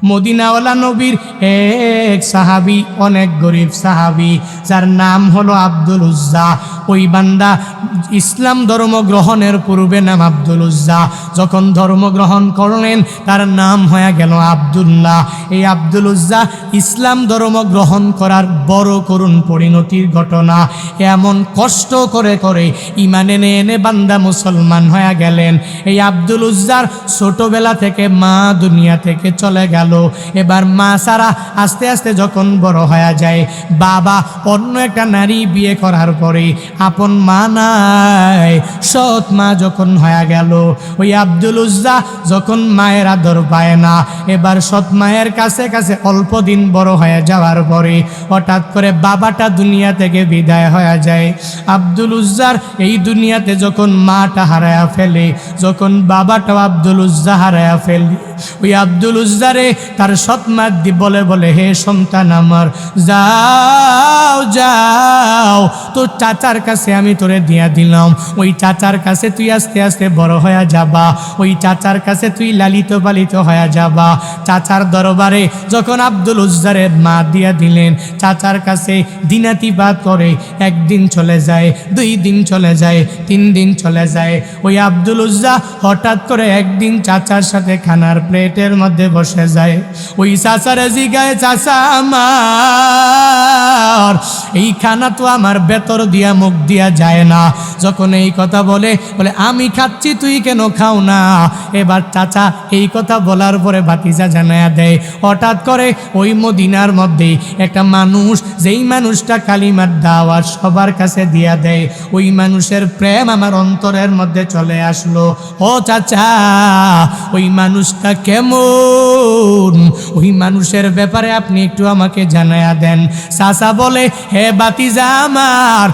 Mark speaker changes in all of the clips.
Speaker 1: মদিনাওয়ালা নবীর এক সাহাবী, অনেক গরিব সাহাবী, যার নাম হলো আব্দুল উজ্জা। ওই বান্দা ইসলাম ধর্ম গ্রহণের পূর্বে নাম আব্দুল উজ্জা, যখন ধর্ম গ্রহণ করলেন তার নাম হয়ে গেল আব্দুল্লাহ। এই আব্দুল উজ্জা ইসলাম ধর্ম গ্রহণ করার বড় করুণ পরিণতির ঘটনা। এমন কষ্ট করে করে ঈমান এনে এনে বান্দা মুসলমান হয়ে গেলেন। এই আব্দুল উজ্জার ছোটবেলা থেকে মা দুনিয়া থেকে চলে গেল। এবার মা সারা আস্তে আস্তে যখন বড় হয়ে যায়, বাবা অন্য একটা নারী বিয়ে করার পরে আপন মা নাই, সৎ মা যখন হয়ে গেল, ওই আব্দুল উজ্জা যখন মায়ের আদর পায় না, এবার সৎ মায়ের কাছে কাছে অল্প দিন বড় হয়ে যাওয়ার পরে হঠাৎ করে বাবাটা দুনিয়া থেকে বিদায় হয়ে যায়। আব্দুল উজ্জার এই দুনিয়াতে যখন মাটা হারায়া ফেলে, যখন বাবাটাও আব্দুল উজ্জা হারায়া ফেলে, ওই আব্দুল উজ্জারে তার সৎ মা বলে বলে, হে সন্তান আমার, যাও যাও, তোর চাচার কাছে আমি তোরে দিয়া দিলাম, ওই চাচার কাছে তুই আস্তে আস্তে বড় হয়ে যাবা, ওই চাচার কাছে তুই লালিত পালিত হয়ে যাবা। চাচার দরবারে যখন আব্দুল উজ্জারে মা দিয়া দিলেন, চাচার কাছে দিনাতিপাত করে একদিন চলে যায়, 2 দিন চলে যায়, 3 দিন চলে যায়। ওই আব্দুল উজ্জা হঠাৎ করে একদিন চাচার সাথে খানার প্লেটের মধ্যে বসে যায়। ওই চাচারে জিগায়, চাচা আমার এই খানা তো আমার ভেতর দিয়া মুখ দিয়া যায় না। যখন এই কথা বলে আমি খাচ্ছি, তুই কেন খাও না? এবার চাচা এই কথা বলার পরে ভাতিজা জানায়া দেয়, হঠাৎ করে ওই মদিনার মধ্যে একটা মানুষ, যেই মানুষটা কালিমার দাওয়াত সবার কাছে দিয়া দেয়, ওই মানুষের প্রেম আমার অন্তরের মধ্যে চলে আসলো। ও চাচা, ওই মানুষটা কেমন? ওই মানুষের ব্যাপারে আপনি একটু আমাকে জানায়া দেন। চাচা বলে, হে ভাতিজা আমার,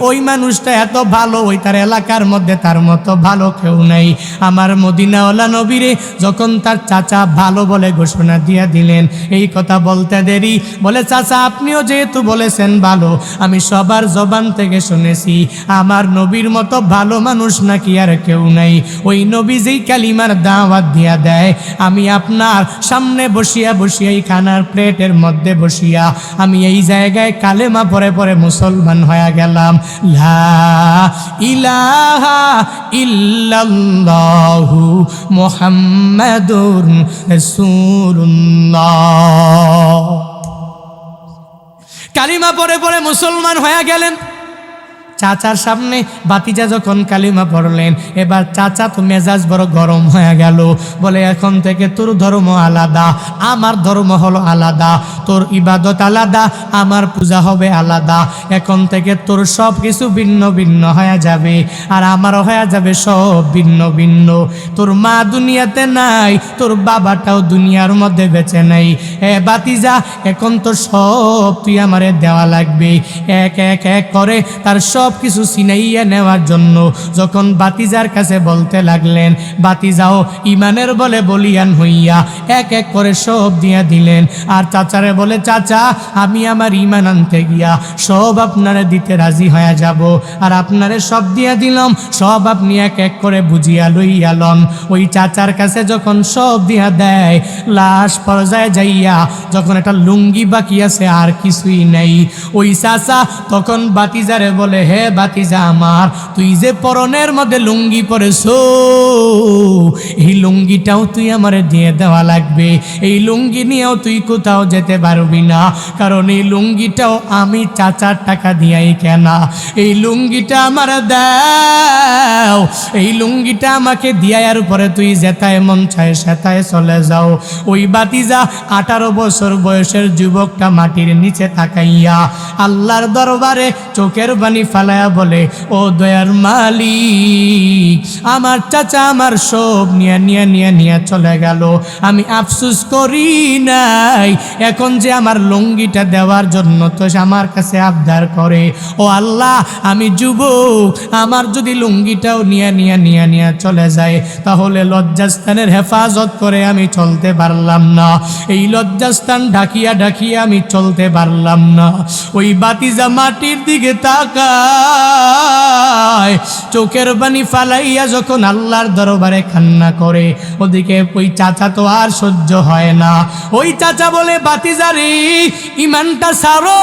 Speaker 1: ওই মানুষটা এত ভালো, ওই তার এলাকার মধ্যে তার মতো ভালো কেউ নাই। আমার মদিনাওয়ালা নবীরে যখন তার চাচা ভালো বলে ঘোষণা দিয়া দিলেন, এই কথা বলতে দেরি, বলে, চাচা আপনিও যেহেতু বলেছেন ভালো, আমি সবার জবান থেকে শুনেছি আমার নবীর মতো ভালো মানুষ নাকি আর কেউ নাই। ওই নবী যেই কালিমার দাওয়াত দিয়া দেয়, আমি আপনার সামনে বসিয়া বসিয়া এই খানার প্লেটের মধ্যে বসিয়া আমি এই জায়গায় কালেমা পরে পরে মুসলমান হয়ে গেলাম। লা ইলাহা ইল্লাল্লাহু মুহাম্মাদুর রাসূলুল্লাহ। কালিমা পরে পরে মুসলমান হয়ে গেলেন। চাচার সামনে ভাতিজা যখন কালিমা পড়লেন, এবার চাচা তো মেজাজ বড় গরম হয়ে গেল। বলে, এখন থেকে তোর ধর্ম আলাদা, আমার ধর্ম হলো আলাদা, তোর ইবাদত আলাদা, আমার পূজা হবে আলাদা, এখন থেকে তোর সব কিছু ভিন্ন ভিন্ন হয়ে যাবে, আর আমারও হয়ে যাবে সব ভিন্ন ভিন্ন। তোর মা দুনিয়াতে নাই, তোর বাবাটাও দুনিয়ার মধ্যে বেঁচে নাই। হে ভাতিজা, এখন তো সব তুই আমারে দেওয়া লাগবে। এক এক এক করে তার সব কিছু চিনাইয়া নেওয়ার জন্য যখন ভাতিজার কাছে বলতে লাগলেন, ভাতিজাও ইমানের বলে বলিয়ান হইয়া এক এক করে সব দিয়া দিলেন। আর চাচারে বলে, চাচা আমি আমার ইমান আনতে গিয়া সব আপনারে দিতে রাজি হয়ে যাব, আর আপনারে সব দিয়া দিলাম, সব আপনি এক এক করে বুঝিয়া লইয়া লন। ওই চাচার কাছে যখন সব দিয়া দেয়, লাশ পর্যায়ে যাইয়া যখন একটা লুঙ্গি বাকি আছে আর কিছুই নাই, ওই চাচা তখন ভাতিজারে বলে, হে ভাতিজা আমার, তুই যে পরনের মধ্যে লুঙ্গি পরেছো, এই লুঙ্গিটাও তুই আমারে দিয়ে দেওয়া লাগবে। এই লুঙ্গি নিয়েও তুই কোথাও যেতে পারবি না, কারণ এই লুঙ্গিটাও আমি চাচার টাকা দিয়াই কেনা। এই লুঙ্গিটা আমার দাও, এই লুঙ্গিটা আমাকে দিয়ার পরে তুই যেতায় মন চায় সেতায় চলে যাও। ওই ভাতিজা 18 বছর বয়সের যুবকটা মাটির নিচে তাকাইয়া আল্লাহর দরবারে চোখের পানি ফালায়া বলে, ও দয়ার মালিক, আমার চাচা আমার সব নিয়া চলে গেল, আমি আফসোস করি নাই, এখন যে আমার লুঙ্গিটা দেওয়ার জন্য তো আমার কাছে আবদার করে। ও আল্লাহ, আমি যুবক, আমার যদি লুঙ্গিটাও নিয়া চলে যায়, তাহলে লজ্জাস্থানের হেফাজত করে আমি চলতে পারলাম না, এই লজ্জাস্থান ঢাকিয়া ঢাকিয়া আমি চলতে পারলাম না। ওই ভাতিজা মাটির দিকে তাকায় যায়। চোখের পানি ফালাইয়া যখন আল্লাহর দরবারে কান্না করে, ওদিকে ওই চাচা তো আর সহ্য হয় না। ওই চাচা বলে, বাতিজারি ইমানটা ছাড়ো,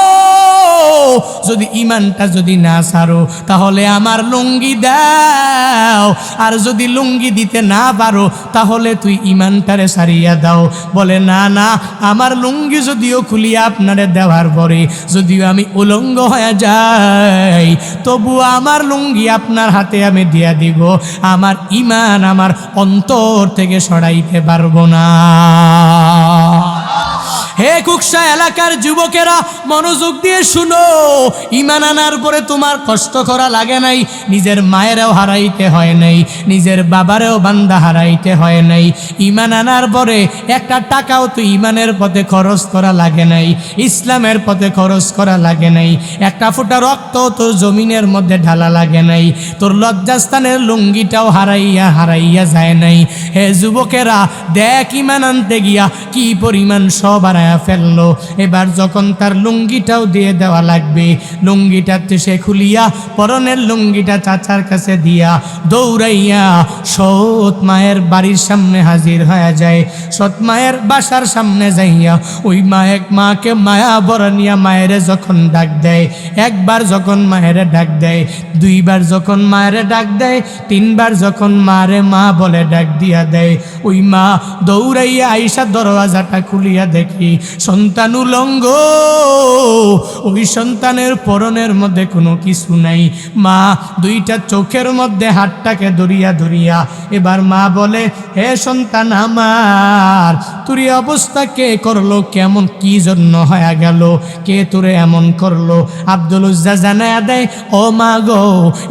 Speaker 1: যদি ইমানটা যদি না ছাড়ো তাহলে আমার লুঙ্গি দাও, আর যদি লুঙ্গি দিতে না পারো তাহলে তুই ইমানটারে সারিয়া দাও। বলে, না না, আমার লুঙ্গি যদিও খুলিয়া আপনারে দেওয়ার পরে যদিও আমি উলঙ্গ হয়ে যাই, তবুও আমার লুঙ্গি আপনার হাতে আমি দিয়া দিব, আমার ইমান আমার অন্তর থেকে সরাইতে পারবো না। হে কুকসা এলাকার যুবকেরা, মনোযোগ দিয়ে শুনো। ইমান আনার পরে তোমার কষ্ট করা লাগে নাই, নিজের মায়েরাও হারাইতে হয় নাই, নিজের বাবারেও বান্দা হারাইতে হয় নাই। ইমান আনার পরে একটা টাকাও তো ইমানের পথে খরচ করা লাগে নাই, ইসলামের পথে খরচ করা লাগে নাই, একটা ফোঁটা রক্ত তোর জমিনের মধ্যে ঢালা লাগে নাই, তোর লজ্জাস্থানের লুঙ্গিটাও হারাইয়া হারাইয়া যায় নাই। হে যুবকেরা, দেখ ইমান আনতে গিয়া কি পরিমাণ সব ফেললো। এবার যখন তার লুঙ্গিটাও দিয়ে দেওয়া লাগবে, লুঙ্গিটাতে সে খুলিয়া পরনের লুঙ্গিটা চাচার কাছে দিয়া দৌড়াইয়া সৎ মায়ের বাড়ির সামনে হাজির হয়ে যায়। সৎ মায়ের বাসার সামনে যাইয়া ওই মাকে মায়া বরণিয়া মায়েরে যখন ডাক দেয়, একবার যখন মায়েরে ডাক দেয়, দুইবার যখন মায়েরে ডাক দেয়, তিনবার যখন মারে মা বলে ডাক দিয়া দেয়, ওই মা দৌড়াইয়া আইসা দরওয়াজাটা খুলিয়া দেখি সন্তান উলঙ্গ, ওই সন্তানের পরনের মধ্যে কোনো কিছু নাই। মা দুইটা চোখের মধ্যে হাতটাকে ধরিয়া ধরিয়া এবার মা বলে, হে সন্তান আমার, তোর এই অবস্থা কে করলো, কেমন কি জন্য হয়ে গেল, কে তোরে এমন করলো? আব্দুল উজ্জা জানায়া দেয়, ও মা গো,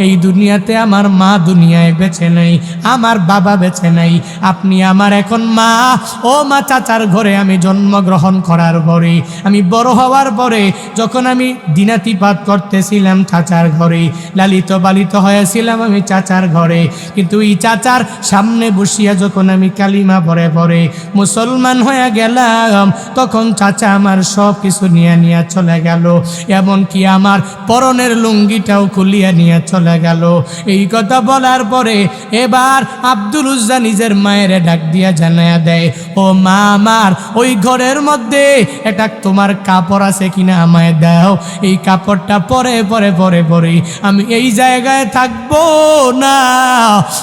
Speaker 1: এই দুনিয়াতে আমার মা দুনিয়ায় বেঁচে নাই, আমার বাবা বেঁচে নাই, আপনি আমার এখন মা। ও মা, চাচার ঘরে আমি জন্মগ্রহণ করার পরে, আমি বড় হওয়ার পরে যখন আমি দিনাতিপাত করতেছিলাম চাচার ঘরে, লালিত পালিত হয়েছিলাম আমি চাচার ঘরে, কিন্তু এই চাচার সামনে বসিয়া যখন আমি কালিমা পড়ে পড়ে মুসলমান হয়ে গেলাম, তখন চাচা আমার সব কিছু নিয়ে নিয়ে চলে গেল, এমনকি আমার পরনের লুঙ্গিটাও খুলিয়া নিয়ে চলে গেল। এই কথা বলার পরে এবার আব্দুল উজ্জা নিজের মায়ের ডাক দিয়া জানায়া দেয়, ও মা আমার, ওই ঘরের মধ্যে এটা তোমার কাপড় আছে কিনা আমায় দাও, এই কাপড়টা পরে পরে পরে পরে আমি এই জায়গায় থাকবো না,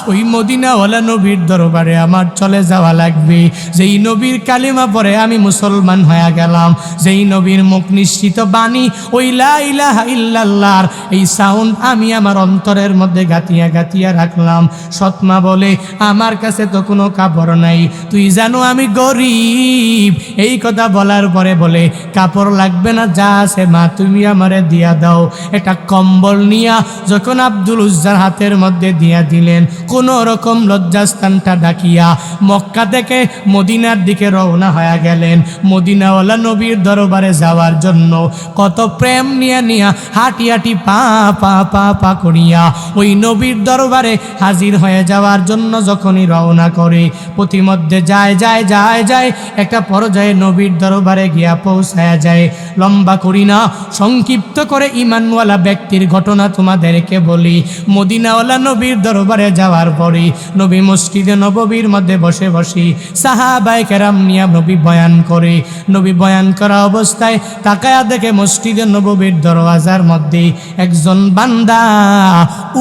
Speaker 1: ওই মদিনাওয়ালা নবীর দরবারে আমার চলে যাওয়া লাগবে। যেই নবীর কালিমা পরে আমি মুসলমান হয়ে গেলাম, যেই নবীর মুখ নিশ্চিত বাণী, ওই লা ইলাহা ইল্লাল্লাহর এই সাউন্ড আমি আমার অন্তরের মধ্যে গাতিয়া গাতিয়া রাখলাম। সৎমা বলে, আমার কাছে তো কোনো কাপড় নাই, তুই জানো আমি গরিব। এই কথা বলার পরে বলে, কাপড় লাগবে না, যা আছে মা তুমি আমারে দিয়া দাও। এটা কম্বল নিয়া যখন আব্দুল উজ্জার হাতের মধ্যে দিয়া দিলেন, কোন রকম লজ্জাস্থানটা ডাকিয়া মক্কা থেকে মদিনার দিকে রওনা হয়ে গেলেন। মদিনাওয়ালা নবীর দরবারে যাওয়ার জন্য কত প্রেম নিয়া নিয়া হাঁটি হাঁটি পা পা পা পা করিয়া ওই নবীর দরবারে হাজির হয়ে যাওয়ার জন্য যখনই রওনা করে, প্রতিমধ্যে যায় যায় যায় যায় একটা পর্যায়ে নবীর দরবারে গিয়া পৌঁছায়া যায়। লম্বা করি না, সংক্ষিপ্ত করে ইমানওয়ালা ব্যক্তির ঘটনা তোমাদেরকে বলি। মদিনাওয়ালা নবীর দরবারে যাওয়ার পরে নবী মসজিদে নববীর মধ্যে বসে বসে সাহাবায়ে কেরাম নিয়া নবী বয়ান করে। নবী বয়ান করা অবস্থায় তাকায়া দেখে মসজিদে নববীর দরওয়াজার মধ্যে একজন বান্দা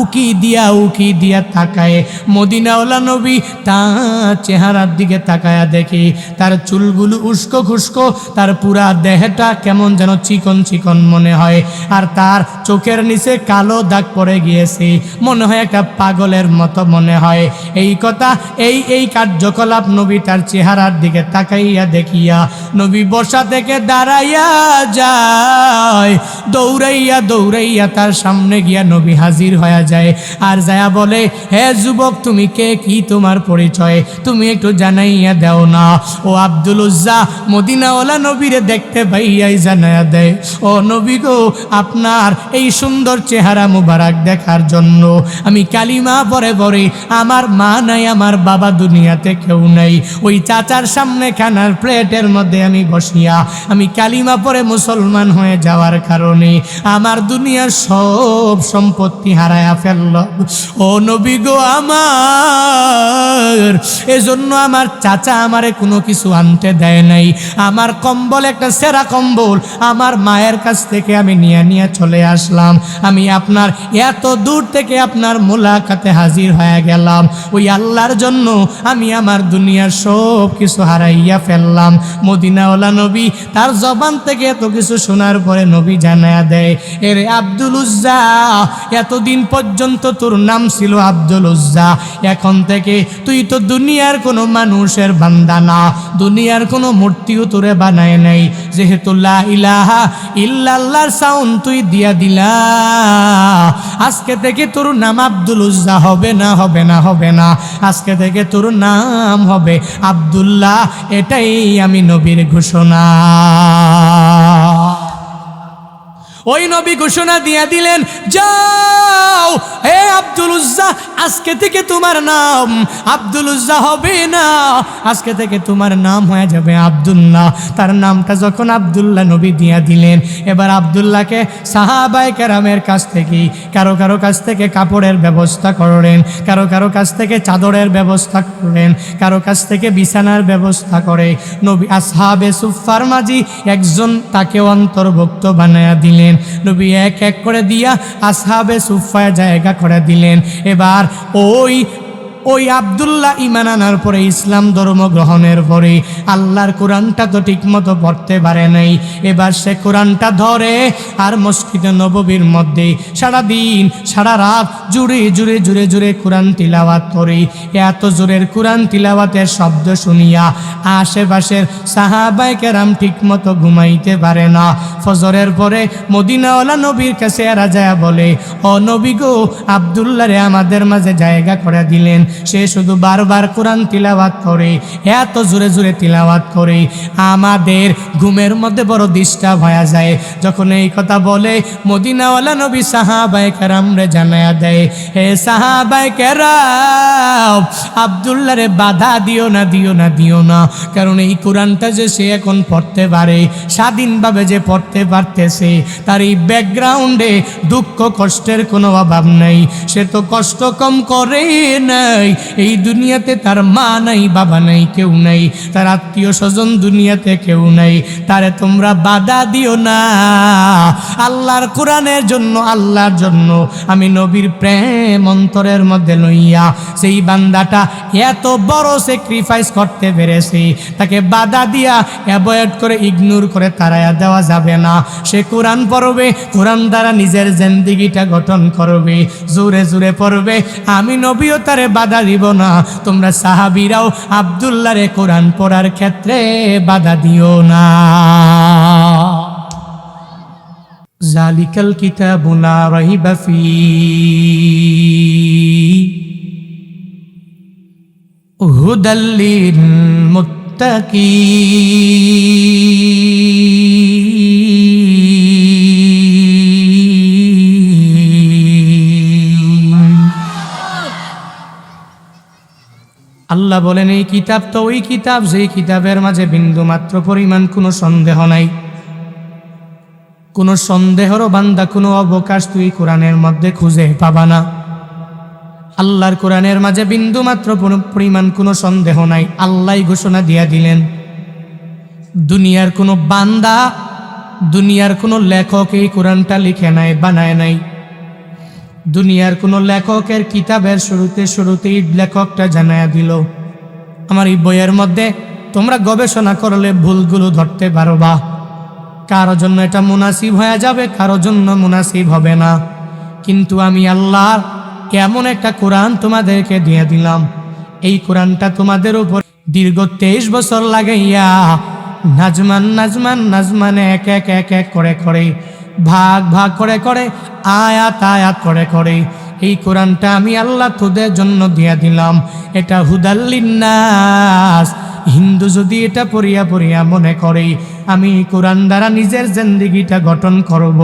Speaker 1: উকি দিয়া তাকায়। মদিনাওয়ালা নবী তার চেহারার দিকে তাকায়া দেখে তার চুলগুলো উস্কো খুস্কো, তার পুরা দেহটা কেমন যেন চিকন চিকন মনে হয়, আর তার চোখের নিচে কালো দাগ পড়ে গিয়েছে, মনে হয় একটা পাগলের মতো মনে হয়। এই কথা এই কার্যকলাপ নবী তার চেহারার দিকে তাকাইয়া দেখিয়া নবী বসা থেকে দাঁড়াইয়া যায়, দৌড়াইয়া দৌড়াইয়া তার সামনে গিয়া নবী হাজির হয়ে যায়। আর যায়া বলে, হে যুবক, তুমি কে, কি তোমার পরিচয়, তুমি একটু জানাইয়া দাও না। ও আব্দুল উজ্জা মদিনাওয়ালা নবীরে দেখতে পাইয়াই জানায়া দেয়, ও নবী গো, আপনার এই সুন্দর চেহারা মুবারক দেখার জন্য আমি কালিমা পরে পরে, আমার মা নাই, আমার বাবা দুনিয়াতে কেউ নাই, ওই চাচার সামনে খানার প্লেটের মধ্যে আমি বসিয়া আমি কালিমা পরে মুসলমান হয়ে যাওয়ার কারণে আমার দুনিয়ার সব সম্পত্তি হারায়া ফেলল। ও নবী গো আমার, এজন্য আমার চাচা আমারে কোনো কিছু আনতে দেয় নাই। আমার কম্বল, একটা সেরা কম্বল আমার মায়ের কাছ থেকে আমি নিয়ে চলে আসলাম। আমি আপনার এত দূর থেকে আপনার মোলাকাতে হাজির হয়ে গেলাম, ওই আল্লাহর জন্য আমি আমার দুনিয়ার সব কিছু হারাইয়া ফেললাম। মদিনাওয়ালা নবী তার জবান থেকে এত কিছু শোনার পরে নবী জানায়া দেয়, এরে আব্দুল উজ্জা, এতদিন পর্যন্ত তোর নাম ছিল আব্দুল উজ্জা, এখন থেকে তুই তো দুনিয়ার কোনো মানুষের বান্দা না, দুনিয়ার কোনো মূর্তিও তোরে বানায় নাই, যেহেতু লা ইলাহা ইল্লাল্লাহর সাউন্ড তুই দিয়া দিলা, আজকে থেকে তোর নাম আব্দুল উজ্জা হবে না, হবে না, হবে না, আজকে থেকে তোর নাম হবে আব্দুল্লাহ। এটাই আমি নবীর ঘোষণা। ওই নবী ঘোষণা দিয়া দিলেন, যাও হে আব্দুল উজ্জা, আজকে থেকে তোমার নাম আব্দুল উজ্জা হবে না, আজকে থেকে তোমার নাম হয়ে যাবে আব্দুল্লাহ। তার নামটা যখন আব্দুল্লাহ নবী দিয়া দিলেন, এবার আব্দুল্লাহকে সাহাবায়ে কেরামের কাছ থেকে কারো কারো কাছ থেকে কাপড়ের ব্যবস্থা করলেন, কারো কারো কাছ থেকে চাদরের ব্যবস্থা করলেন, কারো কাছ থেকে বিছানার ব্যবস্থা করে নবী আসহাবে সুফফার মাঝি একজন তাকে অন্তর্ভুক্ত বানায়া দিলেন। নবী এক এক করে দিয়া আসহাবে সুফফায় জায়গা করে দিলেন। এবার ওই আব্দুল্লাহ ঈমান আনার পরে, ইসলাম ধর্ম গ্রহণের পরে আল্লাহর কোরআনটা তো ঠিক মতো পড়তে পারে নাই। এবার সে কোরআনটা ধরে আর মসজিদে নববীর মধ্যে সারাদিন সারা রাত জুড়ে জুড়ে জুড়ে জুড়ে কোরআন তিলাওয়াত করে। এত জোরের কোরআন তিলাওয়াতের শব্দ শুনিয়া আশেপাশের সাহাবায়ে কেরাম ঠিক মতো ঘুমাইতে পারে না। ফজরের পরে মদিনাওয়ালা নবীর কাছে এরা যায় বলে, ও নবী গো, আব্দুল্লাহরে আমাদের মাঝে জায়গা করে দিলেন, সে শুধু বারবার কোরআন তিলাওয়াত করে, এত জোরে জোরে তিলাওয়াত করে, আমাদের ঘুমের মধ্যে বড় ডিস্টার্ব হয়ে যায়। যখন এই কথা বলে মদিনাওয়ালা নবী সাহাবায়ে কেরামরে জানায়া দেয়, হে সাহাবায়ে কেরাম, আব্দুল্লাহরে বাধা দিও না, দিও না, দিও না, কারণ এই কোরআনটা যে সে এখন পড়তে পারে, স্বাধীনভাবে যে পড়তে পারতেছে, তার এই ব্যাকগ্রাউন্ডে দুঃখ কষ্টের কোনো অভাব নাই, সে তো কষ্ট কম করে নাই। এই দুনিয়াতে তার মা নাই, বাবা নাই, কেউ নাই, তার আত্মীয় স্বজন দুনিয়াতে কেউ নাই, তারে তোমরা বাধা দিও না। আল্লাহর কোরআনের জন্য, আল্লাহর জন্য আমি নবীর প্রেম অন্তরের মধ্যে লইয়া সেই বান্দাটা এত বড় স্যাক্রিফাইস করতে পেরেছে, তাকে বাধা দিয়া অ্যাভয়েড করে ইগনোর করে তাড়াইয়া দেওয়া যাবে না। সে কোরআন পড়বে, কোরআন দ্বারা নিজের জিন্দেগিটা গঠন করবে, জোরে জোরে পড়বে, আমি নবীও তারে বাধা দিব না। তোমরা সাহাবীরাও আব্দুল্লাহরে কোরআন পড়ার ক্ষেত্রে বাধা দিও না। জালিকাল কিতাবু লা রাইবা ফীহি হুদাল লিল মুত্তাকিন। আল্লাহ বলেন, এই কিতাব তো ওই কিতাব যেই কিতাবের মাঝে বিন্দু মাত্র পরিমাণ কোনো সন্দেহ নাই, কোনো সন্দেহরও বান্দা কোনো অবকাশ তুই কোরআনের মধ্যে খুঁজে পাবা না। আল্লাহর কোরআনের মাঝে বিন্দু মাত্র পরিমাণ কোনো সন্দেহ নাই। আল্লাহই ঘোষণা দিয়া দিলেন, দুনিয়ার কোনো বান্দা, দুনিয়ার কোনো লেখক এই কোরআনটা লিখে নাই, বানায় নাই। দুনিয়ার কোনো লেখকের কিতাবের শুরুতেই লেখকটা জানায়া দিল, আমার এই বইয়ের মধ্যে তোমরা গবেষণা করলে ভুলগুলো ধরতে পারবা। কারো জন্য এটা মুনাসিব হয়ে যাবে, কারো জন্য মুনাসিব হবে না, কিন্তু আমি আল্লাহ এমন একটা কোরআন তোমাদেরকে দিয়ে দিলাম, এই কোরআনটা তোমাদের উপর দীর্ঘ 23 বছর লাগাইয়া নাজমান নাজমান নাজমানে এক এক এক এক করে করে ভাগ ভাগ করে করে আয়াত আয়াত করে করে এই কোরআনটা আমি আল্লাহ তোদের জন্য দিয়ে দিলাম। এটা হুদাল লিন্নাস, হিন্দু যদি এটা পড়িয়া পড়িয়া মনে করে আমি কোরআন দ্বারা নিজের জিন্দেগিটা গঠন করব,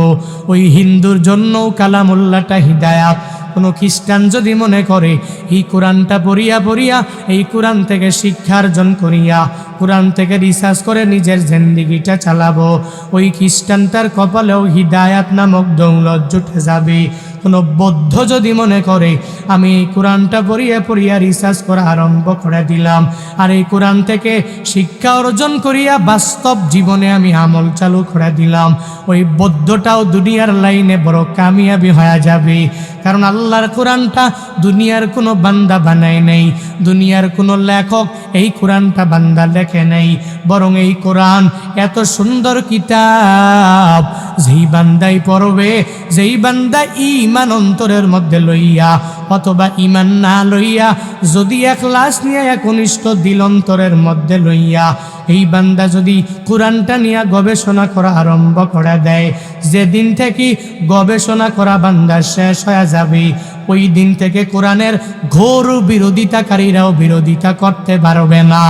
Speaker 1: ওই হিন্দুর জন্যও কালামুল্লাহটা হিদায়াত। কোনো খ্রিস্টান যদি মনে করে এই কোরআনটা পড়িয়া পড়িয়া এই কোরআন থেকে শিক্ষা অর্জন করিয়া কোরআন থেকে রিসার্চ করে নিজের জিন্দেগিটা চালাবো, ওই খ্রিস্টানটার কপালেও হিদায়াত নামক দৌলত জুটে যাবে। কোনো বৌদ্ধ যদি মনে করে আমি এই কোরআনটা পড়িয়া পড়িয়া রিসার্চ করা আরম্ভ করে দিলাম, আর এই কোরআন থেকে শিক্ষা অর্জন করিয়া বাস্তব জীবনে আমি আমল চালু করে দিলাম, ওই বৌদ্ধটাও দুনিয়ার লাইনে বড় কামিয়াবি হয়ে যাবে। কারণ আল্লাহর কোরআনটা দুনিয়ার কোনো বান্দা বানায় নাই, দুনিয়ার কোনো লেখক এই কোরআনটা বান্দা লেখে নাই, বরং এই কোরআন এত সুন্দর কিতাব, যেই বান্দাই পড়বে, যেই বান্দা ঈমান অন্তরের মধ্যে লইয়া অথবা ঈমান না লইয়া যদি ইখলাস নিয়ে একনিষ্ঠ দিল অন্তরের মধ্যে লইয়া এই বান্দা যদি কোরআনটা নিয়ে গবেষণা করা আরম্ভ করে দেয়, যেদিন থেকে গবেষণা করা বান্দা শেষ হয়ে যাবে, ওই দিন থেকে কোরআনের ঘোর বিরোধিতাকারীরাও বিরোধিতা করতে পারবে না।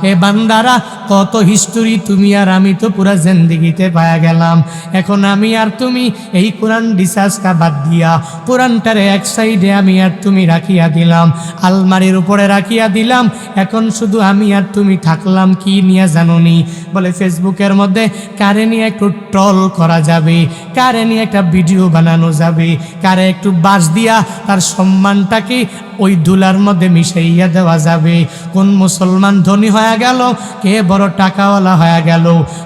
Speaker 1: এ বান্দারা কত হিস্টোরি তুমি আর আমি তো পুরা জিন্দেগিতে পায়া গেলাম, এখন আমি আর তুমি এই কোরআন রিসার্চটা বাদ দিয়া কোরআনটারে এক সাইডে আমি আর তুমি রাখিয়া দিলাম, আলমারির উপরে রাখিয়া দিলাম, এখন শুধু আমি আর তুমি থাকলাম কি নিয়ে জানোনি? বলে ফেসবুকের মধ্যে কারে নিয়ে একটু ট্রল করা যাবে, কারে নিয়ে একটা ভিডিও বানানো যাবে, কারে একটু বাস দিয়া তার সম্মানটাকে ওই দুলার মধ্যে মিশাইয়া দেওয়া যাবে। কোন মুসলমান ধনী হয়ে গেল, কে বড় টাকাওয়ালা হয়ে গেল,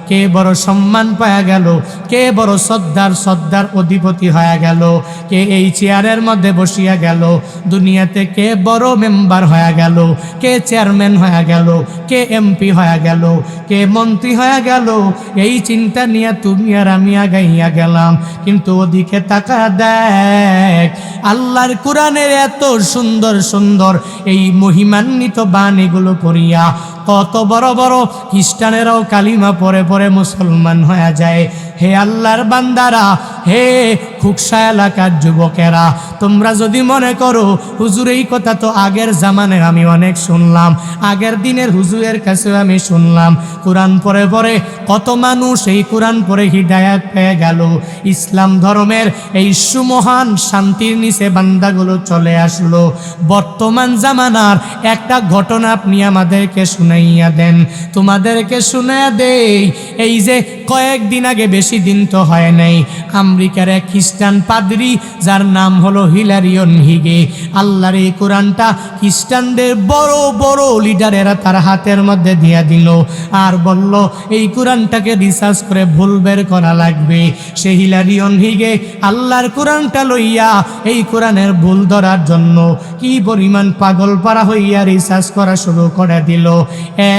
Speaker 1: কে বড় সম্মান পাওয়া গেল, কে বড় সর্দার অধিপতি হয়ে গেল, কে এই চেয়ারের মধ্যে বসিয়া গেল, দুনিয়াতে কে বড় মেম্বার হয়ে গেল, কে চেয়ারম্যান হয়ে গেল, কে এমপি হয়ে গেল, কে মন্ত্রী হয়ে গেল, এই চিন্তা নিয়ে তুমি আর আমি আগাইয়া গেলাম। কিন্তু ওদিকে তাকা দেখ, আল্লাহর কোরআনের এত সুন্দর সুন্দর এই মহিমান্বিত বাণীগুলো পড়িয়া কত বড় বড় খ্রিস্টানেরাও কালিমা পরে পরে মুসলমান হয়ে যায়। হে আল্লাহর বান্দারা, হে খুকসা এলাকার যুবকেরা, তোমরা যদি মনে করো হুজুর এই কথা তো আগের জামানে আমি অনেক শুনলাম, আগের দিনের হুজুরের কাছেও আমি শুনলাম, কোরআন পড়ে পড়ে কত মানুষ এই কোরআন পড়ে হিদায়াত পেয়ে গেল, ইসলাম ধর্মের এই সুমহান শান্তির নিচে বান্দাগুলো চলে আসলো। বর্তমান জামানার একটা ঘটনা আপনি আমাদেরকে শুনাইয়া দেন, তোমাদেরকে শুনাইয়া দেই। এই যে কয়েকদিন আগে, বেশি দিন তো হয় নাই, আমেরিকার এক খ্রিস্টান পাদ্রী যার নাম হলো হিলারিয়ন হিগে, আল্লাহর এই কোরআনটা খ্রিস্টানদের বড় বড় লিডারেরা তার হাতের মধ্যে দিয়া দিল, আর বলল এই কোরআনটাকে রিসার্চ করে ভুল বের করা লাগবে। সে হিলারিয়ন হিগে আল্লাহর কোরআনটা লইয়া এই কোরআনের ভুল ধরার জন্য কি পরিমাণ পাগল পারা হইয়া রিসার্চ করা শুরু করে দিল,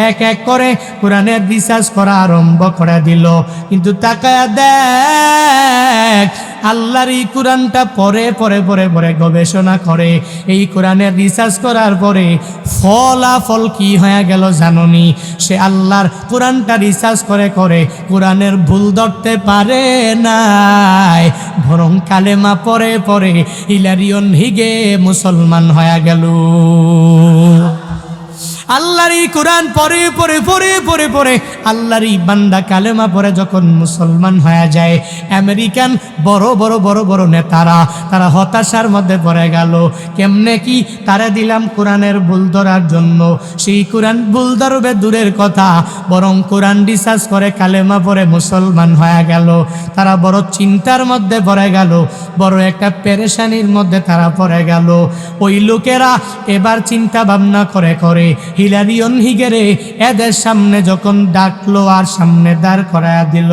Speaker 1: এক এক করে কোরআনের রিসার্চ করা আরম্ভ করে দিল। কিন্তু তাকায়া দেখ, আল্লাহর এই কোরআনটা পরে পরে পরে পরে গবেষণা করে এই কোরআনের রিসার্চ করার পরে ফলাফল কি হয়ে গেল জাননি? সে আল্লাহর কোরআনটা রিসার্চ করে করে কোরআনের ভুল ধরতে পারে নাই, বরং কালেমা পরে পরে হিলারিয়ন হিগে মুসলমান হয়ে গেল। আল্লাহর এই কোরআন পরে পরে পরে পরে পরে আল্লাহর এই বান্দা কালেমা পরে যখন মুসলমান হয়ে যায়, আমেরিকান বড় বড় বড় বড় নেতারা তারা হতাশার মধ্যে পড়ে গেল। কেমনে কি? তারা দিলাম কোরআনের ভুল ধরার জন্য, সেই কোরআন ভুল ধরবে দূরের কথা, বরং কোরআন রিসার্চ করে কালেমা পরে মুসলমান হয়ে গেল। তারা বড় চিন্তার মধ্যে পড়ে গেল, বড় একটা পেরেশানির মধ্যে তারা পড়ে গেল। ওই লোকেরা এবার চিন্তা ভাবনা করে করে হিলারিয়ন হিগেরে এদের সামনে যখন ডাকলো আর সামনে দাঁড় করায়া দিল,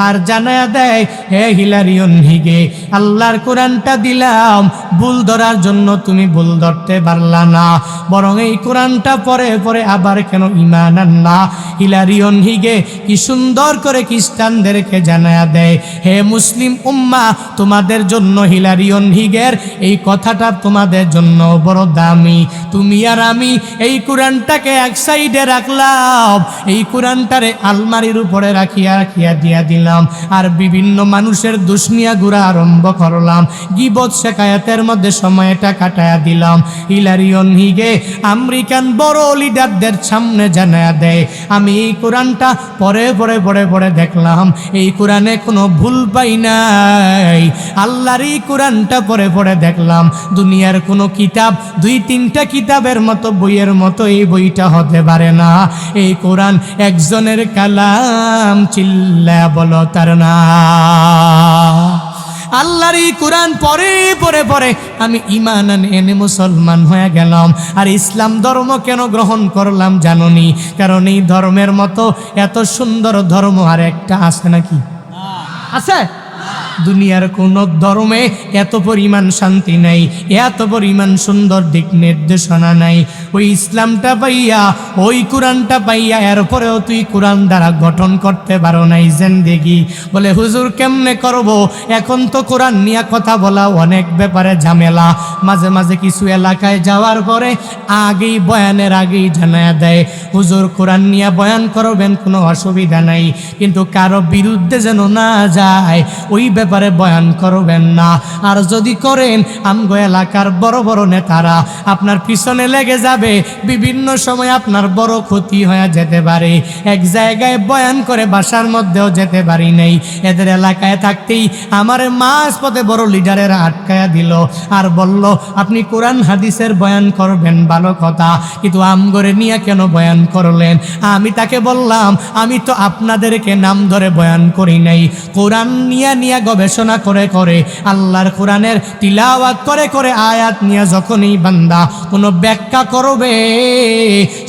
Speaker 1: আর জানায়া দেয়, হে হিলারিয়ন হিগে, আল্লাহর কোরআনটা দিলাম ভুল ধরার জন্য, তুমি ভুল ধরতে পারলা না, বরং এই কোরআনটা পরে পরে আবার কেন ঈমান আনলা? হিলারিয়ন হিগে কি সুন্দর করে খ্রিস্টানদেরকে জানায়া দেয়, হে মুসলিম উম্মাহ, তোমাদের জন্য হিলারিয়ন হিগের এই কথাটা তোমাদের জন্য বড় দামি। তুমি আর আমি এই কোরআন কোরআনটাকে এক সাইডে রাখলাম, এই কোরআনটারে আলমারির উপরে রাখিয়া রাখিয়া দিয়া দিলাম, আর বিভিন্ন মানুষের দুশনিয়া ঘুরা আরম্ভ করলাম, গীবত শেখায়াতের মধ্যে সময়টা কাটায়া দিলাম। হিলারিয়ন হিগে আমেরিকান বড় লিডারদের সামনে জানায়া দেয়, আমি এই কোরআনটা পরে পরে পড়ে পড়ে দেখলাম, এই কোরআনে কোনো ভুল পাই নাই। আল্লাহর এই কোরআনটা পড়ে পড়ে দেখলাম, দুনিয়ার কোনো কিতাব 2-3টা কিতাবের মতো বইয়ের মতো এই বইটা হতে পারে না। এই কোরআন একজনের কালাম, চিল্লা বলো তার না। আল্লাহর এই কোরআন পরে পরে পরে আমি ঈমান এনে মুসলমান হয়ে গেলাম। আর ইসলাম ধর্ম কেন গ্রহণ করলাম জানোনি? কারণ এই ধর্মের মতো এত সুন্দর ধর্ম আর একটা আছে নাকি? আছে? দুনিয়ার কোন ধর্মে এত পরিমাণ শান্তি নাই, এত পরিমাণ সুন্দর দিক নির্দেশনা নাই। ওই ইসলামটা পাইয়া, ওই কোরআনটা পাইয়া, এরপরেও তুই কোরআন দ্বারা গঠন করতে পারো নাই জিন্দেগি। বলে হুজুর কেমনে করব? এখন তো কোরআন নিয়ে কথা বলা অনেক ব্যাপারে ঝামেলা। মাঝে মাঝে কিছু এলাকায় যাওয়ার পরে আগেই বয়ানের আগেই জানায়া দেয়, হুজুর কোরআন নিয়ে বয়ান করবেন, কোনো অসুবিধা নাই, কিন্তু কারো বিরুদ্ধে যেন না যায়, ওই ব্যাপারে বয়ান করবেন না। আর যদি করেন আমগো এলাকার বড় বড় নেতারা আপনার পিছনে লেগে যাবে, বিভিন্ন সময় আপনার বড় ক্ষতি হয়ে যেতে পারে। এক জায়গায় বয়ান করে বাসার মধ্যেও যেতে পারি নাই, এদের এলাকায় থাকতেই আমার মাঝপথে বড় লিডারেরা আটকায়া দিল আর বলল, আপনি কোরআন হাদিসের বয়ান করবেন ভালো কথা, কিন্তু আমগরে নিয়ে কেন বয়ান করলেন? আমি তাকে বললাম, আমি তো আপনাদেরকে নাম ধরে বয়ান করি নাই, কোরআন নিয়ে নিয়ে গবেষণা করে করে, আল্লাহর কোরআনের তিলাওয়াত করে করে আয়াত নিয়ে যখনই বান্দা কোনো ব্যাখ্যা করবে,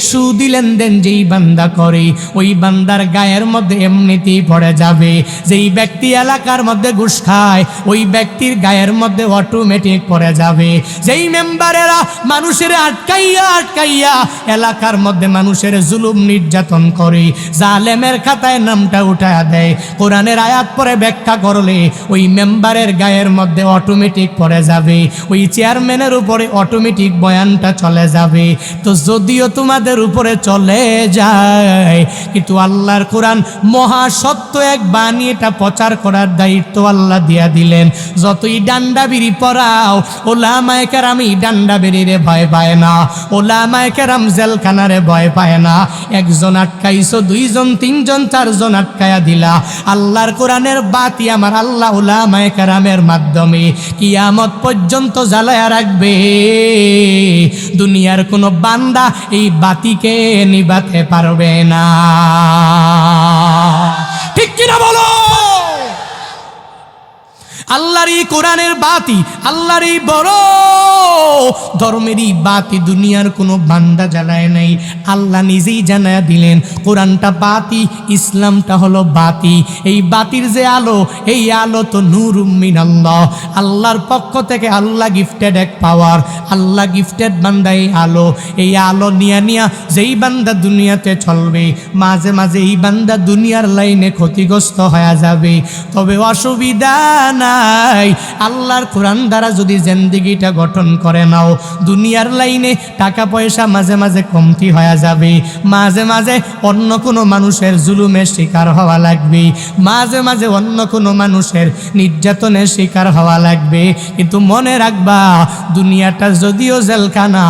Speaker 1: সুদি লেনদেন যেই বান্দা করে ওই বান্দার গায়ের মধ্যে এমনিতেই পড়ে যাবে। যেই ব্যক্তি এলাকার মধ্যে ঘুষ খায় ওই ব্যক্তির গায়ের মধ্যে অটোমেটিক পড়ে যাবে। যেই মেম্বারেরা মানুষের আটকাইয়া আটকাইয়া এলাকার মধ্যে মানুষের জুলুম নির্যাতন করে, জালেমের খাতায় নামটা উঠায়া দেয়, কোরআনের আয়াত পরে ব্যাখ্যা করলে ওই মেম্বারের গায়ের মধ্যে অটোমেটিক পড়ে যাবে, ওই চেয়ারম্যানের উপরে অটোমেটিক বয়ানটা চলে যাবে। তো যদিও তোমাদের উপরে চলে যায়, কিন্তু আল্লাহর কোরআন মহাসত্য এক বাণী, এটা প্রচার করার দায়িত্ব আল্লাহ দিয়া দিলেন। যতই ডান্ডা বিড়ি পড়াও, ওলামায়ে কেরাম ডান্ডা বিড়িরে ভয় পায় না, ওলামায়ে কেরাম জেলখানারে ভয় পায় না। একজন আটকাইছো, 2জন 3জন 4জন আটকায়া দিলা, আল্লাহর কোরআনের বাতি আমার আল্লাহ উলামায়ে কেরামের মাধ্যমে কিয়ামত পর্যন্ত জ্বালায়া রাখবে। দুনিয়ার কোনো বান্দা এই বাতিকে নিভাতে পারবে না। ঠিক কিনা বলো? আল্লাহর এই কোরআনের বাতি, আল্লাহর এই বড় ধর্মেরই বাতি দুনিয়ার কোনো বান্দা জ্বালায় নাই, আল্লাহ নিজেই জানায়া দিলেন কোরআনটা বাতি, ইসলামটা হলো বাতি। এই বাতির যে আলো, এই আলো তো নূরুম মিনাল্লাহ, আল্লাহর পক্ষ থেকে আল্লাহ গিফটেড এক পাওয়ার, আল্লাহ গিফটেড বান্দা এই আলো। এই আলো নিয়া নিয়া যেই বান্দা দুনিয়াতে চলবে, মাঝে মাঝে এই বান্দা দুনিয়ার লাইনে ক্ষতিগ্রস্ত হয়ে যাবে, তবে অসুবিধা না। আল্লাহর কোরআন দ্বারা যদি জিন্দেগিটা গঠন করে নাও, দুনিয়ার লাইনে টাকা পয়সা মাঝে মাঝে কমতি হয়ে যাবে, মাঝে মাঝে অন্য কোনো মানুষের জুলুমের শিকার হওয়া লাগবে, মাঝে মাঝে অন্য কোনো মানুষের নির্যাতনের শিকার হওয়া লাগবে, কিন্তু মনে রাখবা দুনিয়াটা যদিও জেলখানা,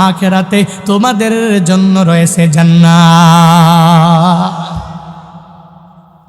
Speaker 1: আখিরাতে তোমাদের জন্য রয়েছে জান্নাত।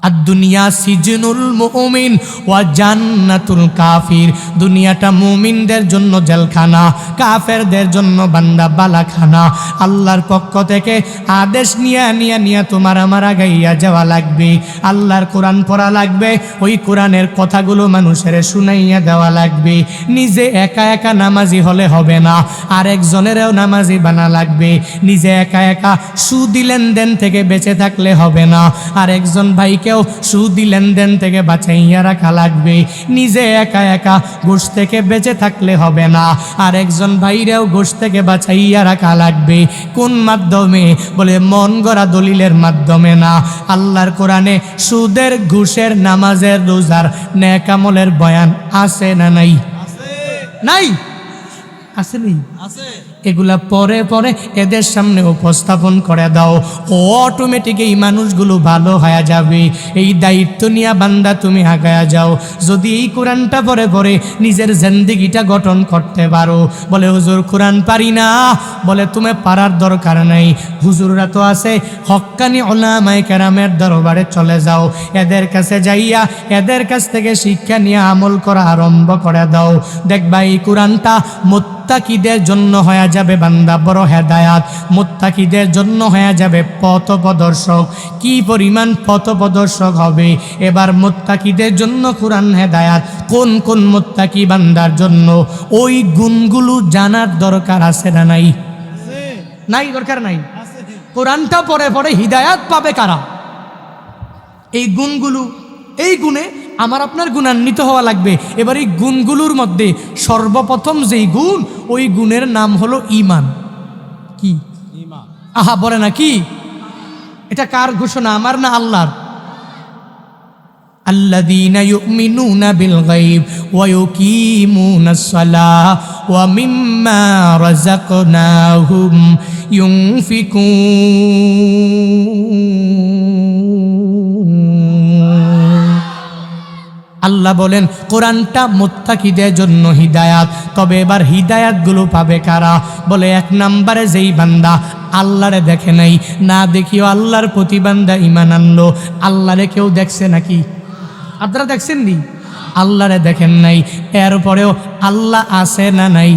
Speaker 1: আর দুনিয়া সিজনুল মুমিন ওয়া জান্নাতুল কাফির, দুনিয়াটা মুমিনদের জন্য জেলখানা, কাফেরদের জন্য বান্দা বালাখানা। আল্লাহর পক্ষ থেকে আদেশ নিয়ে নিয়ে নিয়ে তোমার আমার আগাইয়া যাওয়া লাগবে, আল্লাহর কোরআন পড়া লাগবে, ওই কোরআনের কথাগুলো মানুষের শুনাইয়া দেওয়া লাগবে। নিজে একা একা নামাজি হলে হবে না, আর একজনেরও নামাজি বানা লাগবে। নিজে একা একা সুদি লেনদেন থেকে বেঁচে থাকলে হবে না, আর একজন ভাইকে সুদি লেনদেন থেকে বাঁচাইয়া রাখা লাগবে। নিজে একা একা ঘুষ থেকে বেঁচে থাকলে হবে না, আর একজন ভাইরেও ঘুষ থেকে বাঁচাইয়া রাখা লাগবে। কোন মাধ্যমে? বলে মন গড়া দলিলের মাধ্যমে না। আল্লাহর কোরআনে সুদের, ঘুষের, নামাজের, রোজার, নেক আমলের বয়ান আছে না নাই? নাই? আছে নেই? আছে। এগুলা পরে পরে এদের সামনে উপস্থাপন করে দাও, ও অটোমেটিক এই মানুষগুলো ভালো হয়ে যাবে। এই দায়িত্ব নিয়ে বান্দা তুমি আগায়া যাও। যদি এই কোরআনটা পরে পরে নিজের জিন্দেগিটা গঠন করতে পারো। বলে হুজুর কোরআন পারি না, বলে তুমি পারার দরকার নাই, হুজুররা তো আছে, হক্কানি উলামায়ে কেরামের দরবারে চলে যাও, এদের কাছে যাইয়া এদের কাছ থেকে শিক্ষা নিয়ে আমল করা আরম্ভ করে দাও। দেখবা এই কোরআনটা মুত্তাকিদের জন্য হয়ে যাবে বান্দা বড় হেদায়াত, মুত্তাকিদের জন্য হয়ে যাবে পথ প্রদর্শক। কি পরিমাণ পথ প্রদর্শক হবে এবার মুত্তাকিদের জন্য কোরআন হেদায়াত। কোন কোন মুত্তাকি বান্দার জন্য ওই গুণগুলো জানার দরকার আছে না নাই? নাই, দরকার নাই। কোরআনটা পরে পরে হিদায়াত পাবে কারা? এই গুণগুলো, এই গুণে আমার আপনার গুণান্বিত হওয়া লাগবে। এবার এই গুণগুলোর মধ্যে সর্বপ্রথম যেই গুণ, ওই গুণের নাম হলো ঈমান। কি? আহা বলে না কি? এটা কার ঘোষণা, আমার না আল্লাহর? আল্লাযীনা ইউমিনুনা বিল গায়ব ওয়া ইউকিমুনাস সালাহ ওয়া মিম্মা রাযাকনাহুম ইউনফিকুন। আল্লাহ বলেন কোরআনটা মুত্তাকিদের জন্য হিদায়াত। তবে এবার হিদায়াতগুলো পাবে কারা? বলে এক নম্বরে যেই বান্দা আল্লাহরে দেখে নাই, না দেখিও আল্লাহর প্রতি বান্দা ঈমান আনলো। আল্লাহরে কেউ দেখছে নাকি? আপনারা দেখছেন নি? আল্লাহরে দেখেন নাই, এরপরেও আল্লাহ আছে না নাই?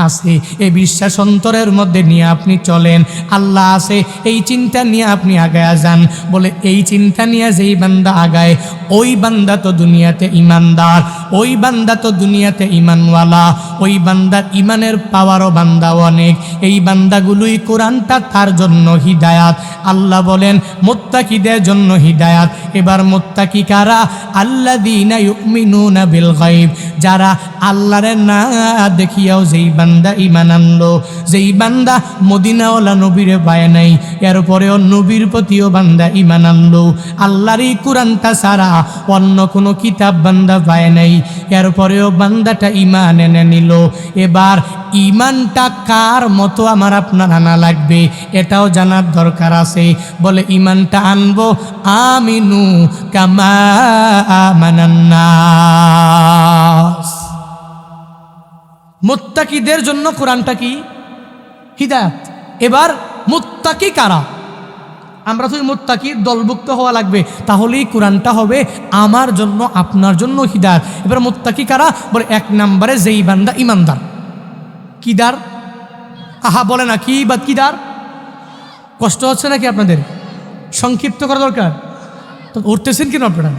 Speaker 1: আছে। এই বিশ্বাস অন্তরের মধ্যে নিয়ে আপনি চলেন, আল্লাহ আছে এই চিন্তা নিয়ে আপনি আগায়া যান। বলে এই চিন্তা নিয়ে যেই বান্দা আগায়, ওই বান্দা তো দুনিয়াতে ইমানদার, ওই বান্দা তো দুনিয়াতে ইমানওয়ালা, ওই বান্দার ইমানের পাওয়ারও বান্দা অনেক। এই বান্দাগুলোই কোরআনটা তার জন্য হিদায়াত। আল্লাহ বলেন মুত্তাকিদের জন্য হিদায়াত। এবার মুত্তাকি কারা? আল্লাযীনা ইউমিনুনা বিল গায়ব, যারা আল্লাহরে না দেখিয়াও যেই বান্দা ঈমান আনলো, যেই বান্দা মদিনাওয়ালা নবীরে পায় নাই, এরপরেও নবীর প্রতিও বান্দা ঈমান আনলো, আল্লাহর এই কোরআনটা ছাড়া অন্য কোনো কিতাব বান্দা পায় নাই, এরপরেও বান্দাটা ঈমান এনে নিল। এবার ঈমানটা কার মতো আমার আপনার আনা লাগবে এটাও জানার দরকার আছে। বলে ঈমানটা আনবো আমিনু কামা আমানান নাস। মুত্তাকিদের জন্য কোরআনটা কি? হিদায়াত। এবার মুত্তাকি কারা? আমরা তো মুত্তাকির দলভুক্ত হওয়া লাগবে, তাহলেই কোরআনটা হবে আমার জন্য আপনার জন্য হিদায়াত। এবার মুত্তাকি কারা? বলে এক নম্বরে যেই বান্দা ইমানদার। কিদার? আহা বলে না কি বা কিদার? কষ্ট হচ্ছে নাকি আপনাদের? সংক্ষিপ্ত করা দরকার। তো উঠতেছেন কেন আপনারা?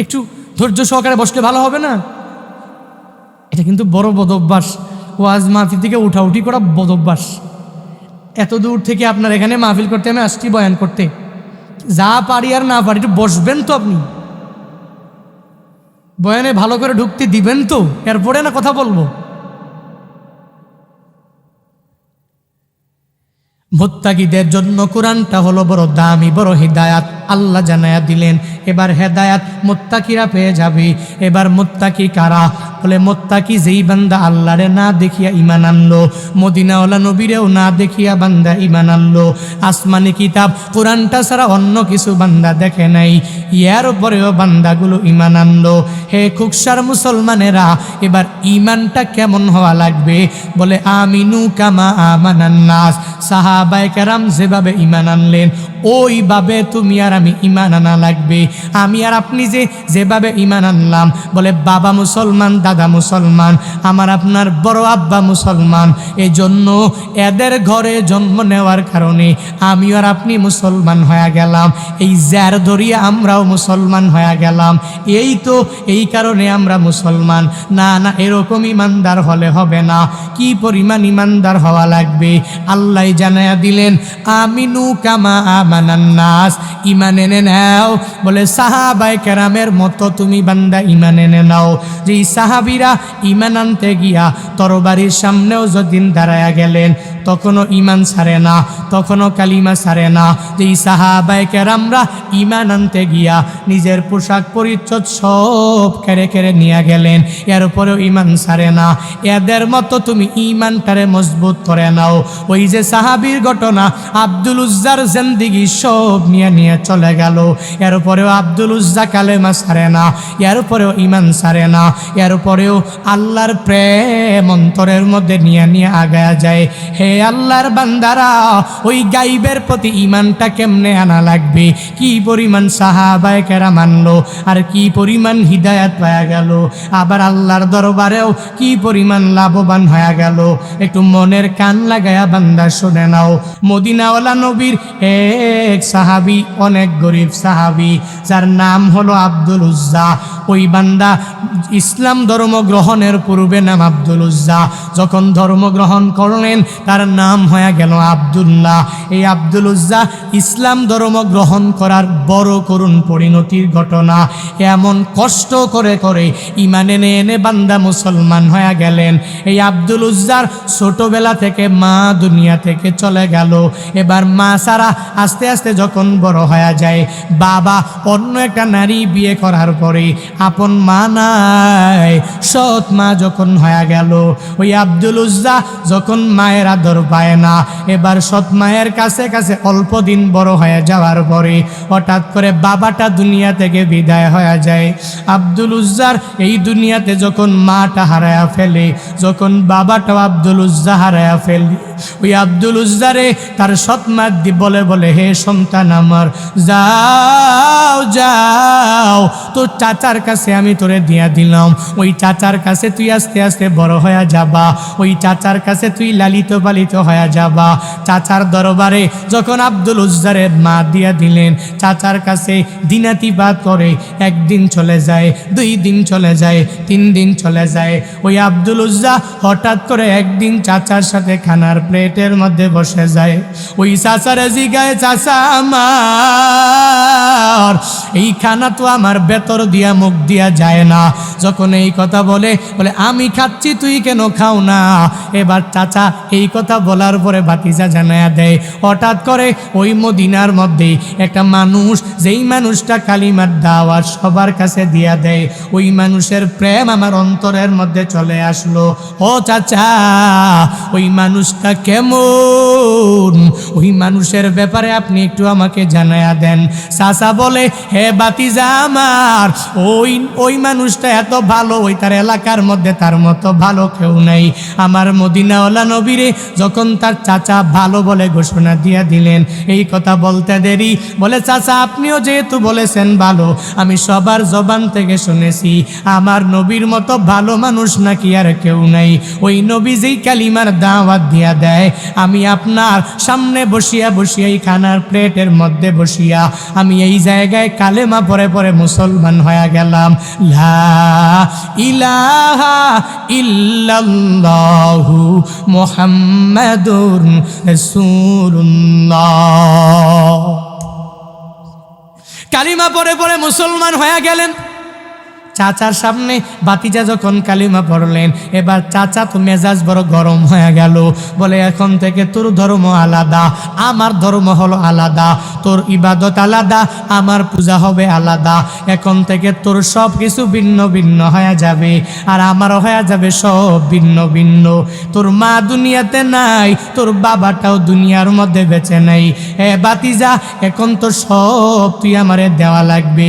Speaker 1: একটু ধৈর্য সহকারে বসলে ভালো হবে না? এটা কিন্তু বড় বদ অভ্যাস, ওয়াজ মাহফিল থেকে উঠাউঠি করা বদ অভ্যাস। এত দূর থেকে আপনার এখানে মাহফিল করতে আমি আসছি বয়ান করতে, যা পারি আর না পারি একটু বসবেন তো, আপনি বয়ানে ভালো করে ঢুকতে দিবেন তো, এরপরে না কথা বলবো। মুত্তাকিদের জন্য কোরআনটা হলো বড় দামি, বড় হিদায়াত। আল্লাহ জানায়া দিলেন এবার হেদায়াত মুত্তাকিরা পেয়ে যাবে। এবার মুত্তাকি কারা? বলে মুত্তাকি যেই বান্দা আল্লাহরে না দেখিয়া ঈমান আনলো, মদিনাওয়ালা নবীরেও না দেখিয়া বান্দা ঈমান আনলো, আসমানি কিতাব কোরআনটা ছাড়া অন্য কিছু বান্দা দেখে নাই, ইয়ার উপরেও বান্দাগুলো ঈমান আনলো। হে খুকসার মুসলমানেরা, এবার ঈমানটা কেমন হওয়া লাগবে? বলে আমিনু কামা আমানান নাস। সাহাবায়ে কেরাম যেভাবে ঈমান আনলেন ওইভাবে তুমি আর আমি ঈমান আনা লাগবে। আমি আর আপনি যেভাবে ঈমান আনলাম, বলে বাবা মুসলমান, দাদা মুসলমান, আমার আপনার বড় আব্বা মুসলমান, এই জন্য এদের ঘরে জন্ম নেওয়ার কারণে আমি আর আপনি মুসলমান হয়ে গেলাম। এই জার ধরিয়ে আমরাও মুসলমান হয়ে গেলাম। এই তো এই কারণে আমরা মুসলমান। না না, এরকম ইমানদার হলে হবে না। কি পরিমাণ ইমানদার হওয়া লাগবে আল্লাহ জানায়া দিলেন, আমিনু কামা আমানান নাস। ঈমান এনে নাও। বলে সাহাবায়ে কেরামের মতো তুমি বান্দা ঈমান এনে নাও। যেই সাহাবীরা ঈমান আনতে গিয়া তরবারির সামনেও যদিন দাঁড়ায়া গেলেন, তখনও ঈমান ছাড়ে না, তখনও কালিমা ছাড়ে না। যেই সাহাবায়ে কেরামরা ঈমান আনতে গিয়া নিজের পোশাক পরিচ্ছদ সব কেড়ে কেড়ে নিয়ে গেলেন, এরপরেও ঈমান ছাড়ে না। এদের মতো তুমি ঈমানটারে মজবুত করে নাও। ওই যে সাহাবীর ঘটনা, আব্দুল উজ্জার জিন্দেগি সব নিয়ে নিয়ে চলে গেল, এরপরেও আব্দুল উজ্জা কালেমা ছাড়ে না, এরপরেও ঈমান ছাড়ে না, এরপরেও আল্লাহর প্রেম অন্তরের মধ্যে নিয়ে নিয়ে আগায়া যায়। হে আল্লাহর বান্দারা, ওই গাইবের প্রতি ঈমানটা কেমনে আনা লাগবে? কি পরিমাণ সাহাবায়ে কেরাম মানলো, আর কি পরিমাণ হিদায়াত পাওয়া গেল, আবার আল্লাহর দরবারেও কি পরিমাণ লাভবান হয়ে গেল। একটু মনের কান লাগায়া বান্দা শুনে নাও। মদিনাওয়ালা নবীর এক সাহাবী, অনেক গরিব সাহাবী, যার নাম হলো আব্দুল উজ্জা। ওই বান্দা ইসলাম ধর্ম গ্রহণের পূর্বে নাম আব্দুল উজ্জা, যখন ধর্ম গ্রহণ করলেন তার নাম হয়ে গেল আব্দুল্লাহ। এই আব্দুল উজ্জা ইসলাম ধর্ম গ্রহণ করার বড় করুণ পরিণতির ঘটনা। এমন কষ্ট করে করে ঈমান এনে এনে বান্দা মুসলমান হয়ে গেলেন। এই আব্দুল উজ্জার ছোটবেলা থেকে মা দুনিয়া থেকে চলে গেল। এবার মা সারা আস্তে আস্তে যখন বড় হয়ে যায়, বাবা অন্য একটা নারী বিয়ে করার পরে আপন মা নাই, সৎ মা যখন হয়ে গেল, ওই আব্দুল উজ্জা যখন মায়ের আদর পায় না, এবার সৎ মায়ের কাছে কাছে অল্প দিন বড় হয়ে যাওয়ার পরে হঠাৎ করে বাবাটা দুনিয়া থেকে বিদায় হয়ে যায়। আব্দুল উজ্জার এই দুনিয়াতে যখন মাটা হারায়া ফেলে, যখন বাবাটাও আব্দুল উজ্জা হারায়া ফেলে, ওই আব্দুল উজ্জারে তার সৎ মা বলে বলে, হে সন্তান আমার, যাও যাও, তোর চাচার কাছে আমি তোরে দিয়া দিলাম, ওই চাচার কাছে তুই আস্তে আস্তে বড় হয়ে যাবা, ওই চাচার কাছে তুই লালিত পালিত হয়ে যাবা। চাচার দরবারে যখন আব্দুল উজ্জারে মা দিয়া দিলেন, চাচার কাছে দিনাতিপাত করে একদিন চলে যায়, 2 দিন চলে যায়, 3 দিন চলে যায়। ওই আব্দুল উজ্জা হঠাৎ করে একদিন চাচার সাথে খানার প্লেটের মধ্যে বসে যায়। ওই চাচারে জিগায়, চাচা আমার এই খানা তো আমার ভেতর দিয়া মুখ দিয়া যায় না। যখন এই কথা বলে আমি খাচ্ছি, তুই কেন খাও না? এবার চাচা এই কথা বলার পরে ভাতিজা জানায়া দেয়, হঠাৎ করে ওই মদিনার মধ্যে একটা মানুষ, যেই মানুষটা কালিমার দাওয়াত সবার কাছে দিয়া দেয়, ওই মানুষের প্রেম আমার অন্তরের মধ্যে চলে আসলো। ও চাচা, ওই মানুষটা কেমন? ওই মানুষের ব্যাপারে আপনি একটু আমাকে জানায়া দেন। চাচা বলে, হে ভাতিজা আমার, ওই মানুষটা এত ভালো, ওই তার এলাকার মধ্যে তার মতো ভালো কেউ নাই। আমার মদিনাওয়ালা নবীরে যখন তার চাচা ভালো বলে ঘোষণা দিয়া দিলেন, এই কথা বলতে দেরি, বলে চাচা আপনিও যেহেতু বলেছেন ভালো, আমি সবার জবান থেকে শুনেছি আমার নবীর মতো ভালো মানুষ নাকি আর কেউ নাই। ওই নবী যেই কালিমার দাওয়াত দিয়া দেয়, আমি আপনার সামনে বসিয়া বসিয়া এই খানার প্লেটের মধ্যে বসিয়া আমি এই জায়গায় কালেমা পরে পরে মুসলমান হয়ে গেলাম। লা ইলাহা ইল্লাল্লাহু মুহাম্মাদুর রাসূলুল্লাহ। কালিমা পরে পরে মুসলমান হয়ে গেলেন। চাচার সামনে ভাতিজা যখন কালিমা পড়লেন, এবার চাচা তো মেজাজ বড় গরম হয়ে গেল। বলে, এখন থেকে তোর ধর্ম আলাদা, আমার ধর্ম হলো আলাদা, তোর ইবাদত আলাদা, আমার পূজা হবে আলাদা। এখন থেকে তোর সব কিছু ভিন্ন ভিন্ন হয়ে যাবে, আর আমারও হয়ে যাবে সব ভিন্ন ভিন্ন। তোর মা দুনিয়াতে নাই, তোর বাবাটাও দুনিয়ার মধ্যে বেঁচে নাই। ভাতিজা, এখন তো সব তুই আমারে দেওয়া লাগবে।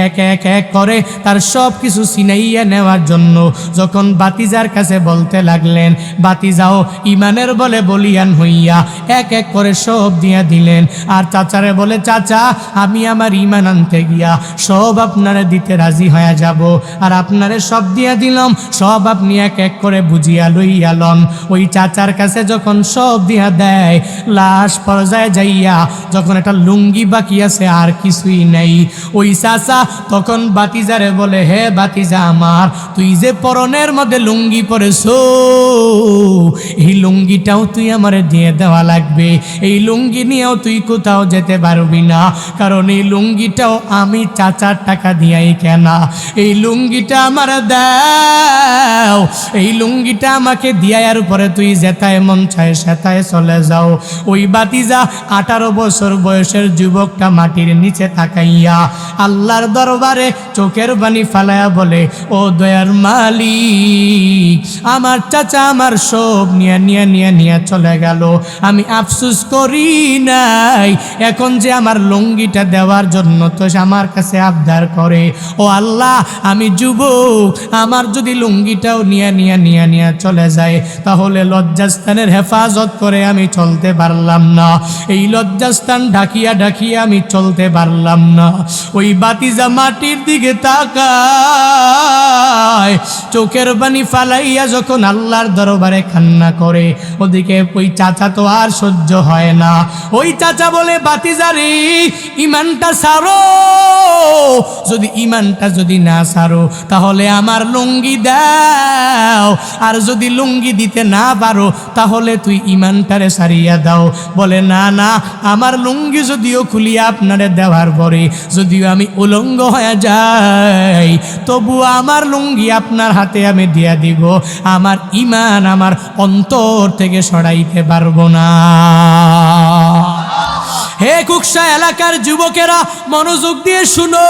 Speaker 1: এক এক এক করে তার সব কিছু চিনাইয়া নেওয়ার জন্য যখন ভাতিজার কাছে বলতে লাগলেন, ভাতিজাও ইমানের বলে বলিয়ান হইয়া এক এক করে সব দিয়া দিলেন। আর চাচারে বলে, চাচা আমি আমার ইমান আনতে গিয়া সব আপনারে দিতে রাজি হয়ে যাব, আর আপনারে সব দিয়া দিলাম, সব আপনি এক এক করে বুঝিয়া লইয়া লন। ওই চাচার কাছে যখন সব দিয়া দেয়, লাশ পর্যায়ে যাইয়া যখন একটা লুঙ্গি বাকি আছে আর কিছুই নাই, ওই চাচা তখন ভাতিজারে বলে, হে হে ভাতিজা আমার, তুই যে পরনের মধ্যে লুঙ্গি পরেছো, এই লুঙ্গিটাও তুই আমারে দিয়ে দেওয়া লাগবে। এই লুঙ্গি নিয়েও তুই কোথাও যেতে পারবি না, কারণ এই লুঙ্গিটাও আমি চাচার টাকা দিয়াই কেনা। এই লুঙ্গিটা আমার দাও, এই লুঙ্গিটা আমাকে দিয়ার পরে তুই যেতায় মন চায় সেতায় চলে যাও। ওই ভাতিজা 18 বছর বয়সের যুবকটা মাটির নিচে তাকাইয়া আল্লাহর দরবারে চোখের পানি ফালায়া বলে, ও দয়ার মালিক, আমার চাচা আমার সব নিয়ে চলে গেল, আমি আফসোস করি নাই, এখন যে আমার লুঙ্গিটা দেওয়ার জন্য তো আমার কাছে আবদার করে। ও আল্লাহ, আমি যুবক, আমার যদি লুঙ্গিটাও নিয়ে চলে যায়, তাহলে লজ্জাস্থানের হেফাজত করে আমি চলতে পারলাম না, এই লজ্জাস্থান ঢাকিয়া আমি চলতে পারলাম না। ওই ভাতিজা মাটির দিকে তাকায়, চোখের পানি ফালাইয়া যখন আল্লাহর দরবারে কান্না করে, ওদিকে ওই চাচা তো আর সহ্য হয় না। ওই চাচা বলে, ভাতিজারে ইমানটা ছাড়ো, যদি ইমানটা যদি না ছাড়ো তাহলে আমার লুঙ্গি দাও, আর যদি লুঙ্গি দিতে না পারো তাহলে তুই ইমানটারে সারিয়া দাও। বলে, না না, আমার লুঙ্গি যদিও খুলিয়া আপনারে দেওয়ার পরে যদিও আমি উলঙ্গ হয়ে যাই, তবু আমার লুঙ্গি আপনার হাতে আমি দিয়া দিব, আমার ইমান আমার অন্তর থেকে সরাইতে পারবো না। হে কুকসা এলাকার যুবকেরা, মনোযোগ দিয়ে শুনো,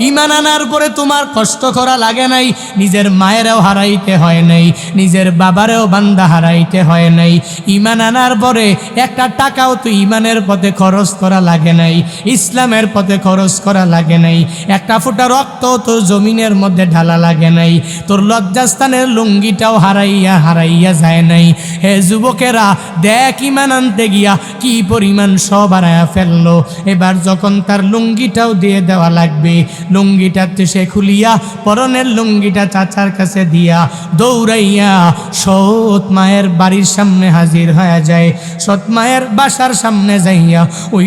Speaker 1: ইমান আনার পরে তোমার কষ্ট করা লাগে নাই, নিজের মায়েরাও হারাইতে হয় নাই, নিজের বাবারেও বান্দা হারাইতে হয় নাই। ইমান আনার পরে একটা টাকাও তো ইমানের পথে খরচ করা লাগে নাই, ইসলামের পথে খরচ করা লাগে নাই, একটা ফোঁটা রক্ত তোর জমিনের মধ্যে ঢালা লাগে নাই, তোর লজ্জাস্থানের লুঙ্গিটাও হারাইয়া যায় নাই। হে যুবকেরা, দেখ ইমান আনতে গিয়া কি পরিমাণ সব হারায় ফেললো। এবার যখন তার লুঙ্গিটাও দিয়ে দেওয়া লাগবে, লুঙ্গিটাতে সে খুলিয়া পরনের লুঙ্গিটা চাচার কাছে দিয়া দৌড়াইয়া সৎ মায়ের বাড়ির সামনে হাজির হয়ে যায়। সৎ মায়ের বাসার সামনে যাইয়া ওই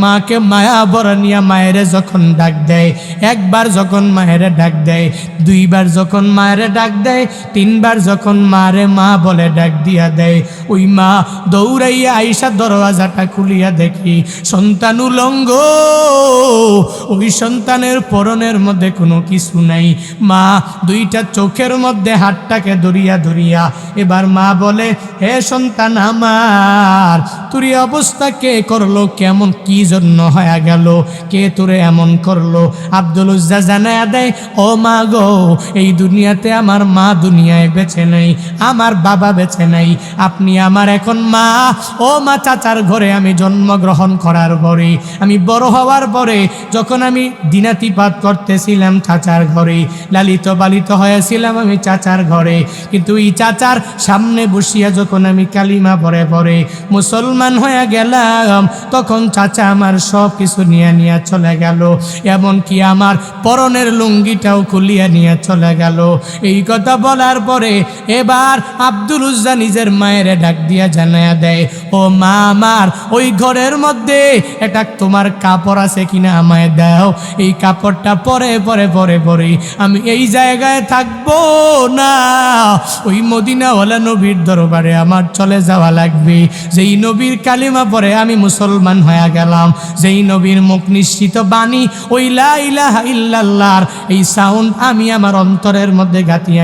Speaker 1: মাকে মায়া বরনিয়া মায়েরে যখন ডাক দেয়, একবার যখন মায়েরে ডাক দেয়, দুইবার যখন মায়েরে ডাক দেয়, তিনবার যখন মারে মা বলে ডাক দিয়া দেয়, ওই মা দৌড়াইয়া আইসা দরওয়াজাটা খুলিয়া দেখি সন্তান উলঙ্গ, ওই সন্তানের পরনের মধ্যে কোনো কিছু নাই। মা দুইটা চোখের মধ্যে হাতটাকে ধরিয়া এবার মা বলে, হে সন্তান আমার, তোর অবস্থা কে করলো, কেমন কি জন্য হয়ে গেল, কে তোরে এমন করলো? আব্দুল উজ্জা জানায়া দেয়, ও মা গো, এই দুনিয়াতে আমার মা দুনিয়ায় বেঁচে নাই, আমার বাবা বেঁচে নাই, আপনি আমার এখন মা। ও মা, চাচার ঘরে আমি জন্মগ্রহণ করার পরে, আমি বড় হওয়ার পরে, যখন আমি দিনাতিপাত করতেছিলাম চাচার ঘরে, লালিত পালিত হয়েছিলাম আমি চাচার ঘরে, কিন্তু এই চাচার সামনে বসিয়া যখন আমি কালিমা পরে মুসলমান হয়ে গেলাম, তখন চাচা আমার সব কিছু নিয়ে চলে গেল, এমনকি আমার পরনের লুঙ্গিটাও খুলিয়া নিয়ে চলে গেল। এই কথা বলার পরে এবার আব্দুল উজ্জা নিজের মায়ের ডাক দিয়া জানায়া দেয়, ও মা আমার, ওই ঘরের মধ্যে এটা তোমার কাপড় আছে কিনা আমায় দাও, এই কাপড়টা পরে আমি এই জায়গায় থাকবো না, ওই মদিনাওয়ালা নবীর দরবারে আমার চলে যাওয়া লাগবে, যেই নবীর কালিমা পরে আমি মুসলমান হয়ে গেলাম, যেই নবীর মুখ নিশ্চিত বাণী ওই লা ইলাহা ইল্লাল্লাহর এই সাউন্ড আমি আমার অন্তরের মধ্যে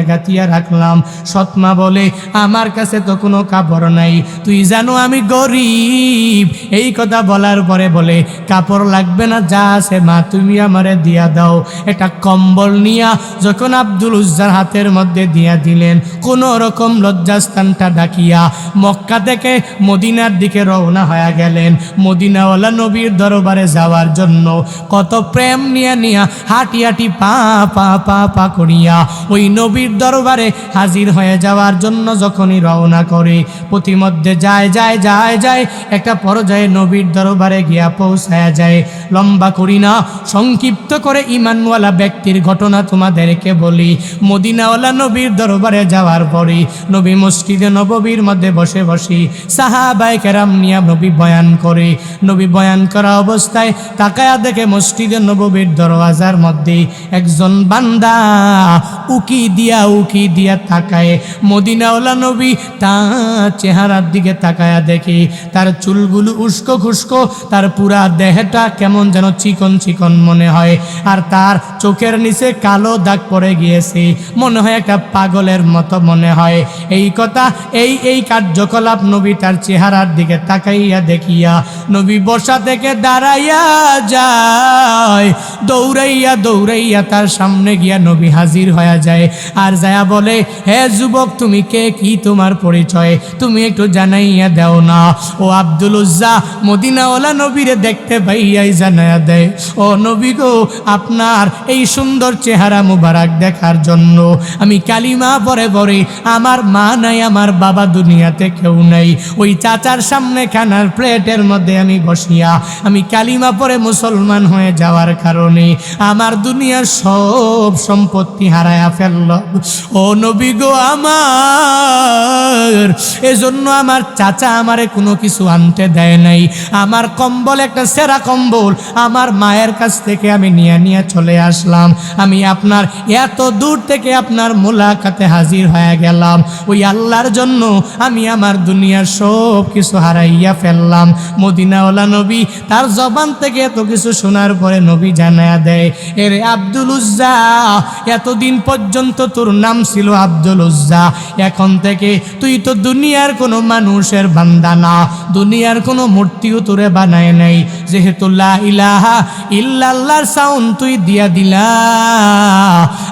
Speaker 1: গাতিয়া রাখলাম। সৎমা বলে, আমার কাছে তো কোনো কাপড় নাই, তুই জানো আমি গরিব। এই কথা বলার পরে বলে, কাপড় লাগবে না, যা আছে মা তুমি আমারে দিয়া দাও। এটা কম্বল নিয়া যখন আব্দুল উজ্জার হাতের মধ্যে দিয়া দিলেন, কোন রকম লজ্জাস্থানটা ডাকিয়া মক্কা থেকে মদিনার দিকে রওনা হয়ে গেলেন, মদিনাওয়ালা নবীর দরবারে যাওয়ার জন্য। কত প্রেম নিয়া হাঁটি পা করিয়া ওই নবীর দরবারে হাজির হয়ে যাওয়ার জন্য যখনই রওনা করে, প্রতিমধ্যে যায় একটা পর্যায়ে নবীর দরবারে গিয়া পৌঁছায়া যায়। লম্বা করি না, সংক্ষিপ্ত করে ঈমানওয়ালা ব্যক্তির ঘটনা তোমাদেরকে বলি। মদিনাওয়ালা নবীর দরবারে যাওয়ার পরে নবী মসজিদে নববীর মধ্যে বসে বসে সাহাবায়ে কেরাম নিয়ে নবী বয়ান করে। নবী বয়ান করা অবস্থায় তাকায়া দেখে মসজিদে নববীর দরওয়াজার মধ্যে একজন বান্দা উকি দিয়া তাকায়। মদিনাওয়ালা নবী তার চেহারার দিকে তাকায়া দেখে তার চুলগুলো উস্কো খুস্কো, তার পুরা দেহটা কেমন যেন চিকন চিকন মনে হয়, আর তার চোখের নিচে কালো দাগ পড়ে গিয়েছে, মনে হয় একটা পাগলের মতো মনে হয়। এই কথা এই কার্যকলাপ নবী তার চেহারার দিকে তাকাইয়া দেখিয়া নবী বসা থেকে দাঁড়াইয়া যায়, দৌড়াইয়া তার সামনে গিয়া নবী হাজির হয়ে যায়। আর যায়া বলে, হে যুবক, তুমি কে, কি তোমার পরিচয়, তুমি একটু জানাইয়া দাও না। ও আব্দুল উজ্জা মদিনাওয়ালা নবীরে দেখতে পাইয়াই জানাইয়া দেয়, ও নবী গো, আপনার এই সুন্দর চেহারা মুবারক দেখার জন্য আমি কালিমা পরে আমার মা নাই, আমার বাবা দুনিয়াতে কেউ নাই, ওই চাচার সামনে খানার প্লেটের মধ্যে আমি বসিয়া আমি কালিমা পরে মুসলমান হয়ে যাওয়ার কারণে আমার দুনিয়ার সব সম্পত্তি হারায়া ফেলল। ও নবী গো আমার, এজন্য আমার চাচা আমারে কোনো কিছু আনতে দেয় নাই, আমার কম্বল একটা সেরা কম্বল আমার মায়ের কাছ থেকে আমি নিয়ে চলে আসলাম। আমি আপনার এত দূর থেকে আপনার মোলাকাতে হাজির হয়ে গেলাম, ওই আল্লাহর জন্য আমি আমার দুনিয়ার সব কিছু হারাইয়া ফেললাম। মদিনাওয়ালা নবী তার জবান থেকে এত কিছু শোনার পরে নবী জানায়া দেয়, এরে আব্দুল উজ্জা, এতদিন পর্যন্ত তোর নাম ছিল আব্দুল উজ্জা, এখন থেকে তুই তো দুনিয়ার কোনো মানুষের বান্দা না, দুনিয়ার কোনো মূর্তিও তোরে বানায় নাই, যেহেতু লা ইলাহা ইল্লাল্লাহর সাউন্ড তুই দিয়া দিলা,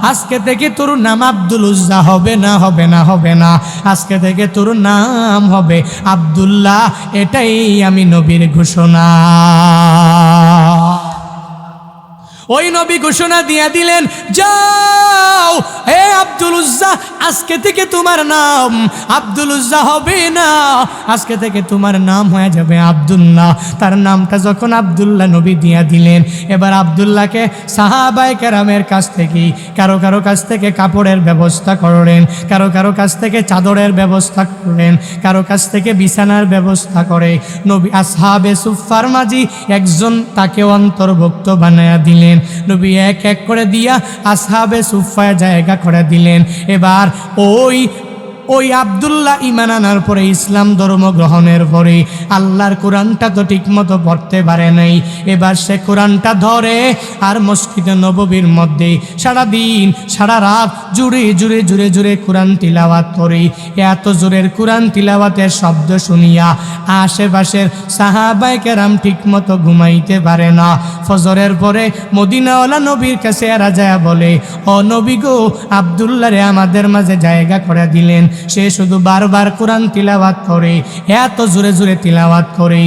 Speaker 1: আজকে থেকে তোর নাম আব্দুল উজ্জা হবে না, আজকে থেকে তোর নাম হবে আব্দুল্লাহ। এটাই আমি নবীর ঘোষণা। ওই নবী ঘোষণা দিয়া দিলেন, যাও হে আব্দুল উজ্জা, আজকে থেকে তোমার নাম আব্দুল উজ্জা হবে না, আজকে থেকে তোমার নাম হয়ে যাবে আব্দুল্লাহ। তার নামটা যখন আব্দুল্লাহ নবী দিয়া দিলেন, এবার আব্দুল্লাহকে সাহাবায়ে কেরামের কাছ থেকে কারো কাছ থেকে কাপড়ের ব্যবস্থা করলেন, কারো কাছ থেকে চাদরের ব্যবস্থা করলেন, কারো কাছ থেকে বিছানার ব্যবস্থা করে নবী আসহাবে সুফফার মাঝি একজন তাকে অন্তর্ভুক্ত বানায়া দিলেন। নবী এক এক করে দিয়া আসহাবে সুফফায় জায়গা করে দিলেন। এবার ওই আব্দুল্লাহ ঈমান আনার পরে, ইসলাম ধর্ম গ্রহণের পরে আল্লাহর কোরআনটা তো ঠিক মতো পড়তে পারে নাই, এবার সে কোরআনটা ধরে আর মসজিদে নববীর মধ্যে সারাদিন সারা রাত জুড়ে কোরআন তিলাওয়াত করে। এত জোরের কোরআন তিলাওয়াতের শব্দ শুনিয়া আশেপাশের সাহাবায়ে কেরাম ঠিক মতো ঘুমাইতে পারে না। ফজরের পরে মদিনাওয়ালা নবীর কাছে এরা যায় বলে, ও নবী গো, আব্দুল্লাহ রে আমাদের মাঝে জায়গা করে দিলেন, সে শুধু বারবার কোরআন তিলাওয়াত করে, এত জোরে তিলাওয়াত করে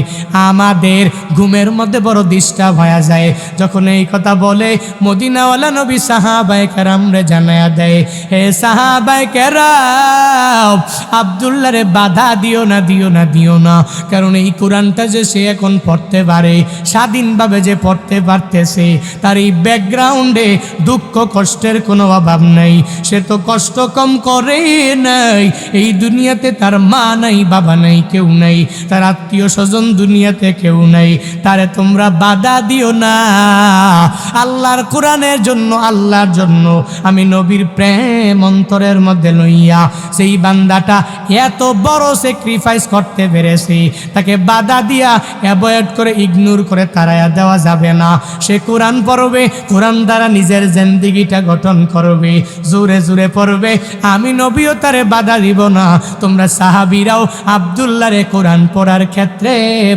Speaker 1: আমাদের ঘুমের মধ্যে বড় ডিস্টার্ব হয়ে যায়। যখন এই কথা বলে মদিনাওয়ালা নবী সাহাবায়ে কেরাম রে জানায়া দেয়, হে সাহাবায়ে কেরাম, আব্দুল্লাহ রে বাধা দিও না, কারণ এই কোরআনটা যে সে এখন পড়তে পারে, স্বাধীনভাবে যে পড়তে পারতেছে, তার এই ব্যাকগ্রাউন্ডে দুঃখ কষ্টের কোনো অভাব নাই, সে তো কষ্ট কম করে নাই। এই দুনিয়াতে তার মা নাই, বাবা নাই, কেউ নাই, তার আত্মীয় স্বজন দুনিয়াতে কেউ নাই, তারে তোমরা বাধা দিও না। আল্লাহর কোরআনের জন্য, আল্লাহর জন্য আমি নবীর প্রেম অন্তরের মধ্যে লইয়া সেই বান্দাটা এত বড় স্যাক্রিফাইস করতে পেরেছে, তাকে বাধা দিয়া অ্যাভয়েড করে ইগনোর করে তাড়াইয়া দেওয়া যাবে না। সে কোরআন পড়বে, কোরআন দ্বারা নিজের জিন্দেগিটা গঠন করবে, জোরে পড়বে, আমি নবীও তারে বাধা দিব না। তোমরা সাহাবীরাও আব্দুল্লাহ রে কোরআন পড়ার ক্ষেত্রে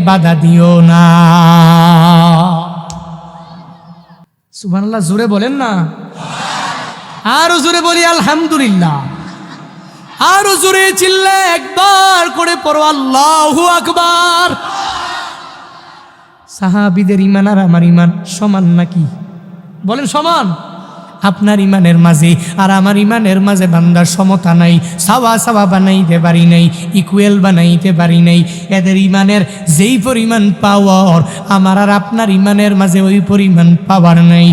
Speaker 1: বাধা দিও না। সুবহানাল্লাহ, জোরে বলেন না, আরো জোরে বলি আলহামদুলিল্লাহ, আরো জোরে চিল্লে একবার করে পড়ো আল্লাহু আকবার। সাহাবীদের ঈমান আর আমার ঈমান সমান নাকি? বলেন সমান। আপনার ইমানের মাঝে আর আমার ইমানের মাঝে বান্দার সমতা নাই, সাওয়া সাওয়া বানাইতে পারি নাই, ইকুয়াল বানাইতে পারি নাই। এদের ইমানের যেই পরিমাণ পাওয়ার আমার আর আপনার ইমানের মাঝে ওই পরিমাণ পাওয়ার নাই।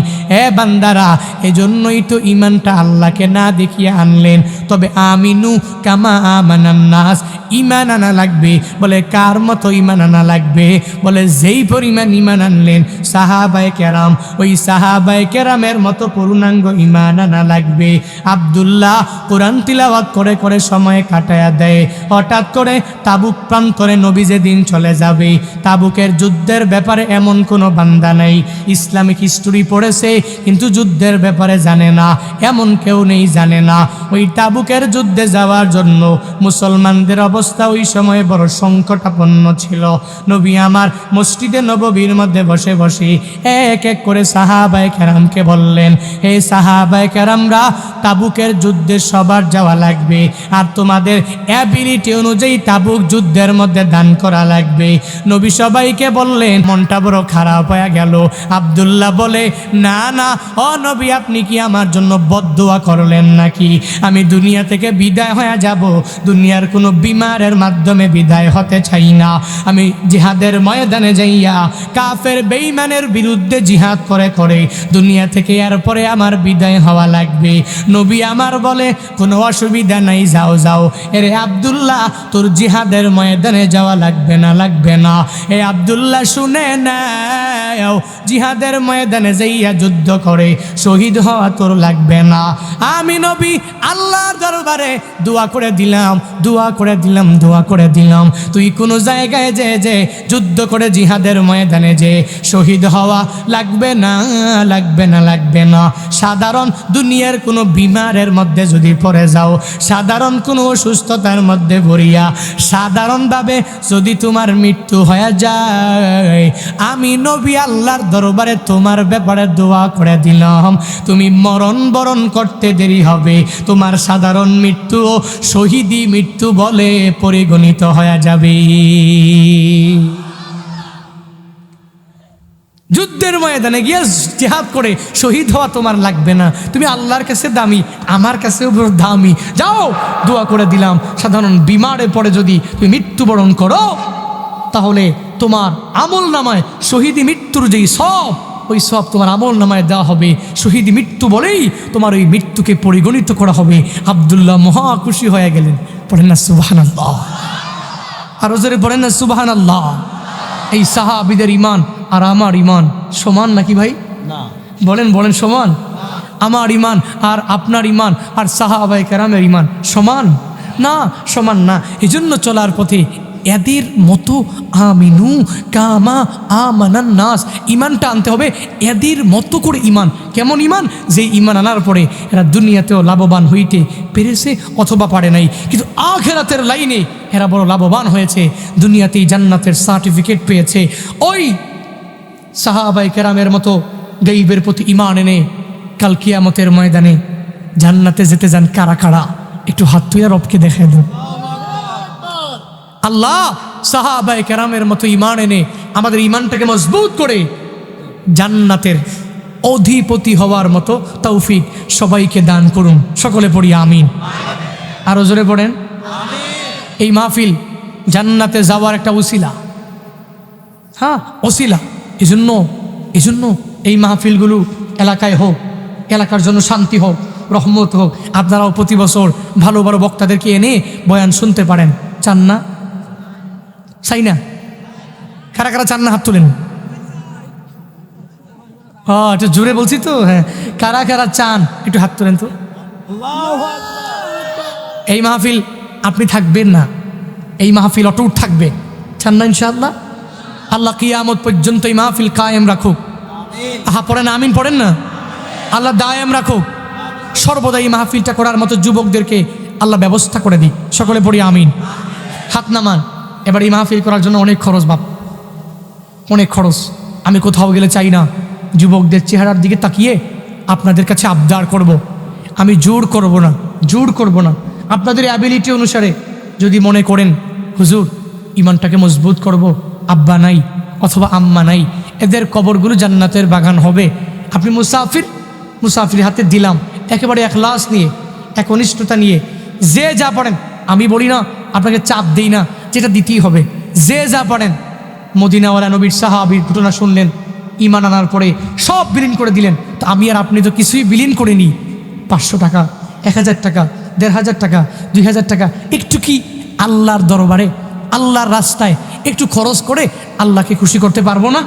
Speaker 1: বান্দারা, এজন্যই তো ইমানটা আল্লাহকে না দেখিয়ে আনলেন। তবে আমিনু কামা আমানান নাস, ইমান আনা লাগবে। বলে কার মতো ইমান আনা লাগবে? বলে যেই পরিমাণ ইমান আনলেন সাহাবায়ে কেরাম, ওই সাহাবায়ে কেরামের মতো পূর্ণাঙ্গ ইমান আনা লাগবে। আব্দুল্লাহ কোরআন তিলাওয়াত করে করে সময় কাটায়া দেয়। হঠাৎ করে তাবুক প্রান্তরে নবী যেদিন চলে যাবে, তাবুকের যুদ্ধের ব্যাপারে এমন কোনো বান্দা নাই, ইসলামিক হিস্টোরি পড়েছে কিন্তু যুদ্ধের ব্যাপারে জানে না, এমন কেউ নেই জানে না। ওই তাবুকের যুদ্ধে যাওয়ার জন্য মুসলমানদের অবস্থা ওই সময় বড় সংকটাপন্ন ছিল। নবী আমার মসজিদে নববীর মধ্যে বসে বসে এক এক করে সাহাবায়ে কেরামকে বললেন, হে সাহাবায়ে কেরামরা, তাবুকের যুদ্ধে সবার যাওয়া লাগবে, আর তোমাদের অ্যাবিলিটি অনুযায়ী তাবুক যুদ্ধের মধ্যে দান করা লাগবে। নবী সবাইকে বললেন। মনটা বড় খারাপ হয়ে গেল। আব্দুল্লাহ বলে, না না, ও নবী, আপনি কি আমার জন্য বদদোয়া করলেন নাকি? আমি দুনিয়া থেকে বিদায় হয়ে যাব, দুনিয়ার কোনো বিমারের মাধ্যমে বিদায় হতে চাই না। আমি জিহাদের ময়দানে যাইয়া কাফের বেঈমানের বিরুদ্ধে জিহাদ করে করে দুনিয়া থেকে এরপরে আমার বিদায় হওয়া লাগবে। নবী আমার বলে, কোনো অসুবিধা নাই, যাও যাও। এরে আব্দুল্লাহ, তোর জিহাদের ময়দানে যাওয়া লাগবে না, লাগবে না। এ আব্দুল্লাহ শুনে নাও, জিহাদের ময়দানে যাইয়া যুদ্ধ করে শহীদ হওয়া তোর লাগবে না। আমি নবী আল্লাহর দরবারে দোয়া করে দিলাম, দোয়া করে দিলাম, দোয়া করে দিলাম, তুই কোনো জায়গায় যে যুদ্ধ করে জিহাদের ময়দানে যে শহীদ হওয়া লাগবে না, লাগবে না, লাগবে না। সাধারণ দুনিয়ার কোনো বিমারের মধ্যে যদি পড়ে যাও, সাধারণ কোনো অসুস্থতার মধ্যে পড়িয়া সাধারণভাবে যদি তোমার মৃত্যু হয়ে যায়, আমি নবী আল্লাহর দরবারে তোমার ব্যাপারে দোয়া করে দিলাম, তুমি মরণ বরণ করতে দেরি হবে, তোমার সাধারণ মৃত্যু শহীদি মৃত্যু বলে পরিগণিত হয়ে যাবে। যুদ্ধের ময়দানে গিয়ে জিহাদ করে শহীদ হওয়া তোমার লাগবে না, তুমি আল্লাহর কাছে দামি, আমার কাছেও দামি, যাও দোয়া করে দিলাম। সাধারণ বিমারে পড়ে যদি তুমি মৃত্যুবরণ করো, তাহলে তোমার আমল নামায় শহীদি মৃত্যুর যেই সব, ওই সব তোমার আমল নামায় দেওয়া হবে। শহীদি মৃত্যু বলেই তোমার ওই মৃত্যুকে পরিগণিত করা হবে। আব্দুল্লাহ মহা খুশি হয়ে গেলেন। পড়েন না সুবহানাল্লাহ, আরো জোরে পড়েন না সুবহানাল্লাহ। এই সাহাবীদের ঈমান আর আমার ঈমান সমান নাকি ভাই? না। বলেন বলেন, সমান? আমার ঈমান আর আপনার ঈমান আর সাহাবায়ে কেরামের ঈমান সমান না, সমান না। এজন্য চলার পথে এদের মতো আমিনু কামা আমানান নাস, ইমানটা আনতে হবে এদের মতো করে। ইমান কেমন ইমান? যে ইমান আনার পরে এরা দুনিয়াতেও লাভবান হইতে পেরেছে অথবা পারে নাই, কিন্তু আখিরাতের লাইনে এরা বড় লাভবান হয়েছে, দুনিয়াতেই জান্নাতের সার্টিফিকেট পেয়েছে। ওই সাহাবায়ে কেরামের মতো গায়বের প্রতি ইমান এনে কাল কিয়ামতের ময়দানে জান্নাতে যেতে যান কারা কারা? একটু হাত তুলে রবকে দেখায় দেন। আল্লাহ সাহাবায়ে কেরামের মতো ইমান এনে আমাদের ইমানটাকে মজবুত করে জান্নাতের অধিপতি হওয়ার মতো তৌফিক সবাইকে দান করুন। সকলে পড়ি আমিন। আরো জোরে পড়েন আমিন। এই মাহফিল জান্নাতে যাওয়ার একটা ওসিলা, হ্যাঁ ওসিলা। এজন্য এই মাহফিলগুলো এলাকায় হোক, এলাকার জন্য শান্তি হোক, রহমত হোক। আপনারাও প্রতি বছর ভালো ভালো বক্তাদেরকে এনে বয়ান শুনতে পারেন, চান না? চাই না? কারা কারা চান না হাত তুলেন। হ্যাঁ একটু জোরে বলছি তো, হ্যাঁ কারা কারা চান একটু হাত তুলেন তো। এই মাহফিল আপনি থাকবেন না, এই মাহফিল অটুট থাকবে, চান না ইনশাআল্লাহ? আল্লাহ কিয়ামত পর্যন্ত এই মাহফিল কায়েম রাখুক। আহা পড়েন আমিন, পড়েন না। আল্লাহ দায়েম রাখুক, সর্বদা এই মাহফিলটা করার মতো যুবকদেরকে আল্লাহ ব্যবস্থা করে দিক। সকলে পড়ি আমিন। হাত নামান। এবার এই মাহফিল করার জন্য অনেক খরচ বাপ, অনেক খরচ। আমি কোথাও গেলে চাই না যুবকদের চেহারার দিকে তাকিয়ে আপনাদের কাছে আবদার করব, আমি জোর করব না, জোর করব না। আপনাদের অ্যাবিলিটি অনুসারে যদি মনে করেন হুজুর ইমানটাকে মজবুত করব, আব্বা নাই অথবা আম্মা নাই, এদের কবরগুলো জান্নাতের বাগান হবে, আপনি মুসাফির মুসাফির হাতে দিলাম, একেবারে এখলাস নিয়ে, একনিষ্ঠতা নিয়ে। যে যা পড়েন, আমি বলি না, আপনাকে চাপ দিই না, যেটা দিতেই হবে। যে যা পড়েন। মদিনাওয়ালা নবীর সাহাবীর ঘটনা শুনলেন, ঈমান আনার পরে সব বিলীন করে দিলেন। তো আমি আর আপনি তো কিছুই বিলীন করিনি। 500 টাকা, 1000 টাকা, 1500 টাকা, 2000 টাকা, একটু কি আল্লাহর দরবারে, আল্লাহর রাস্তায় একটু খরচ করে আল্লাহকে খুশি করতে পারবো না?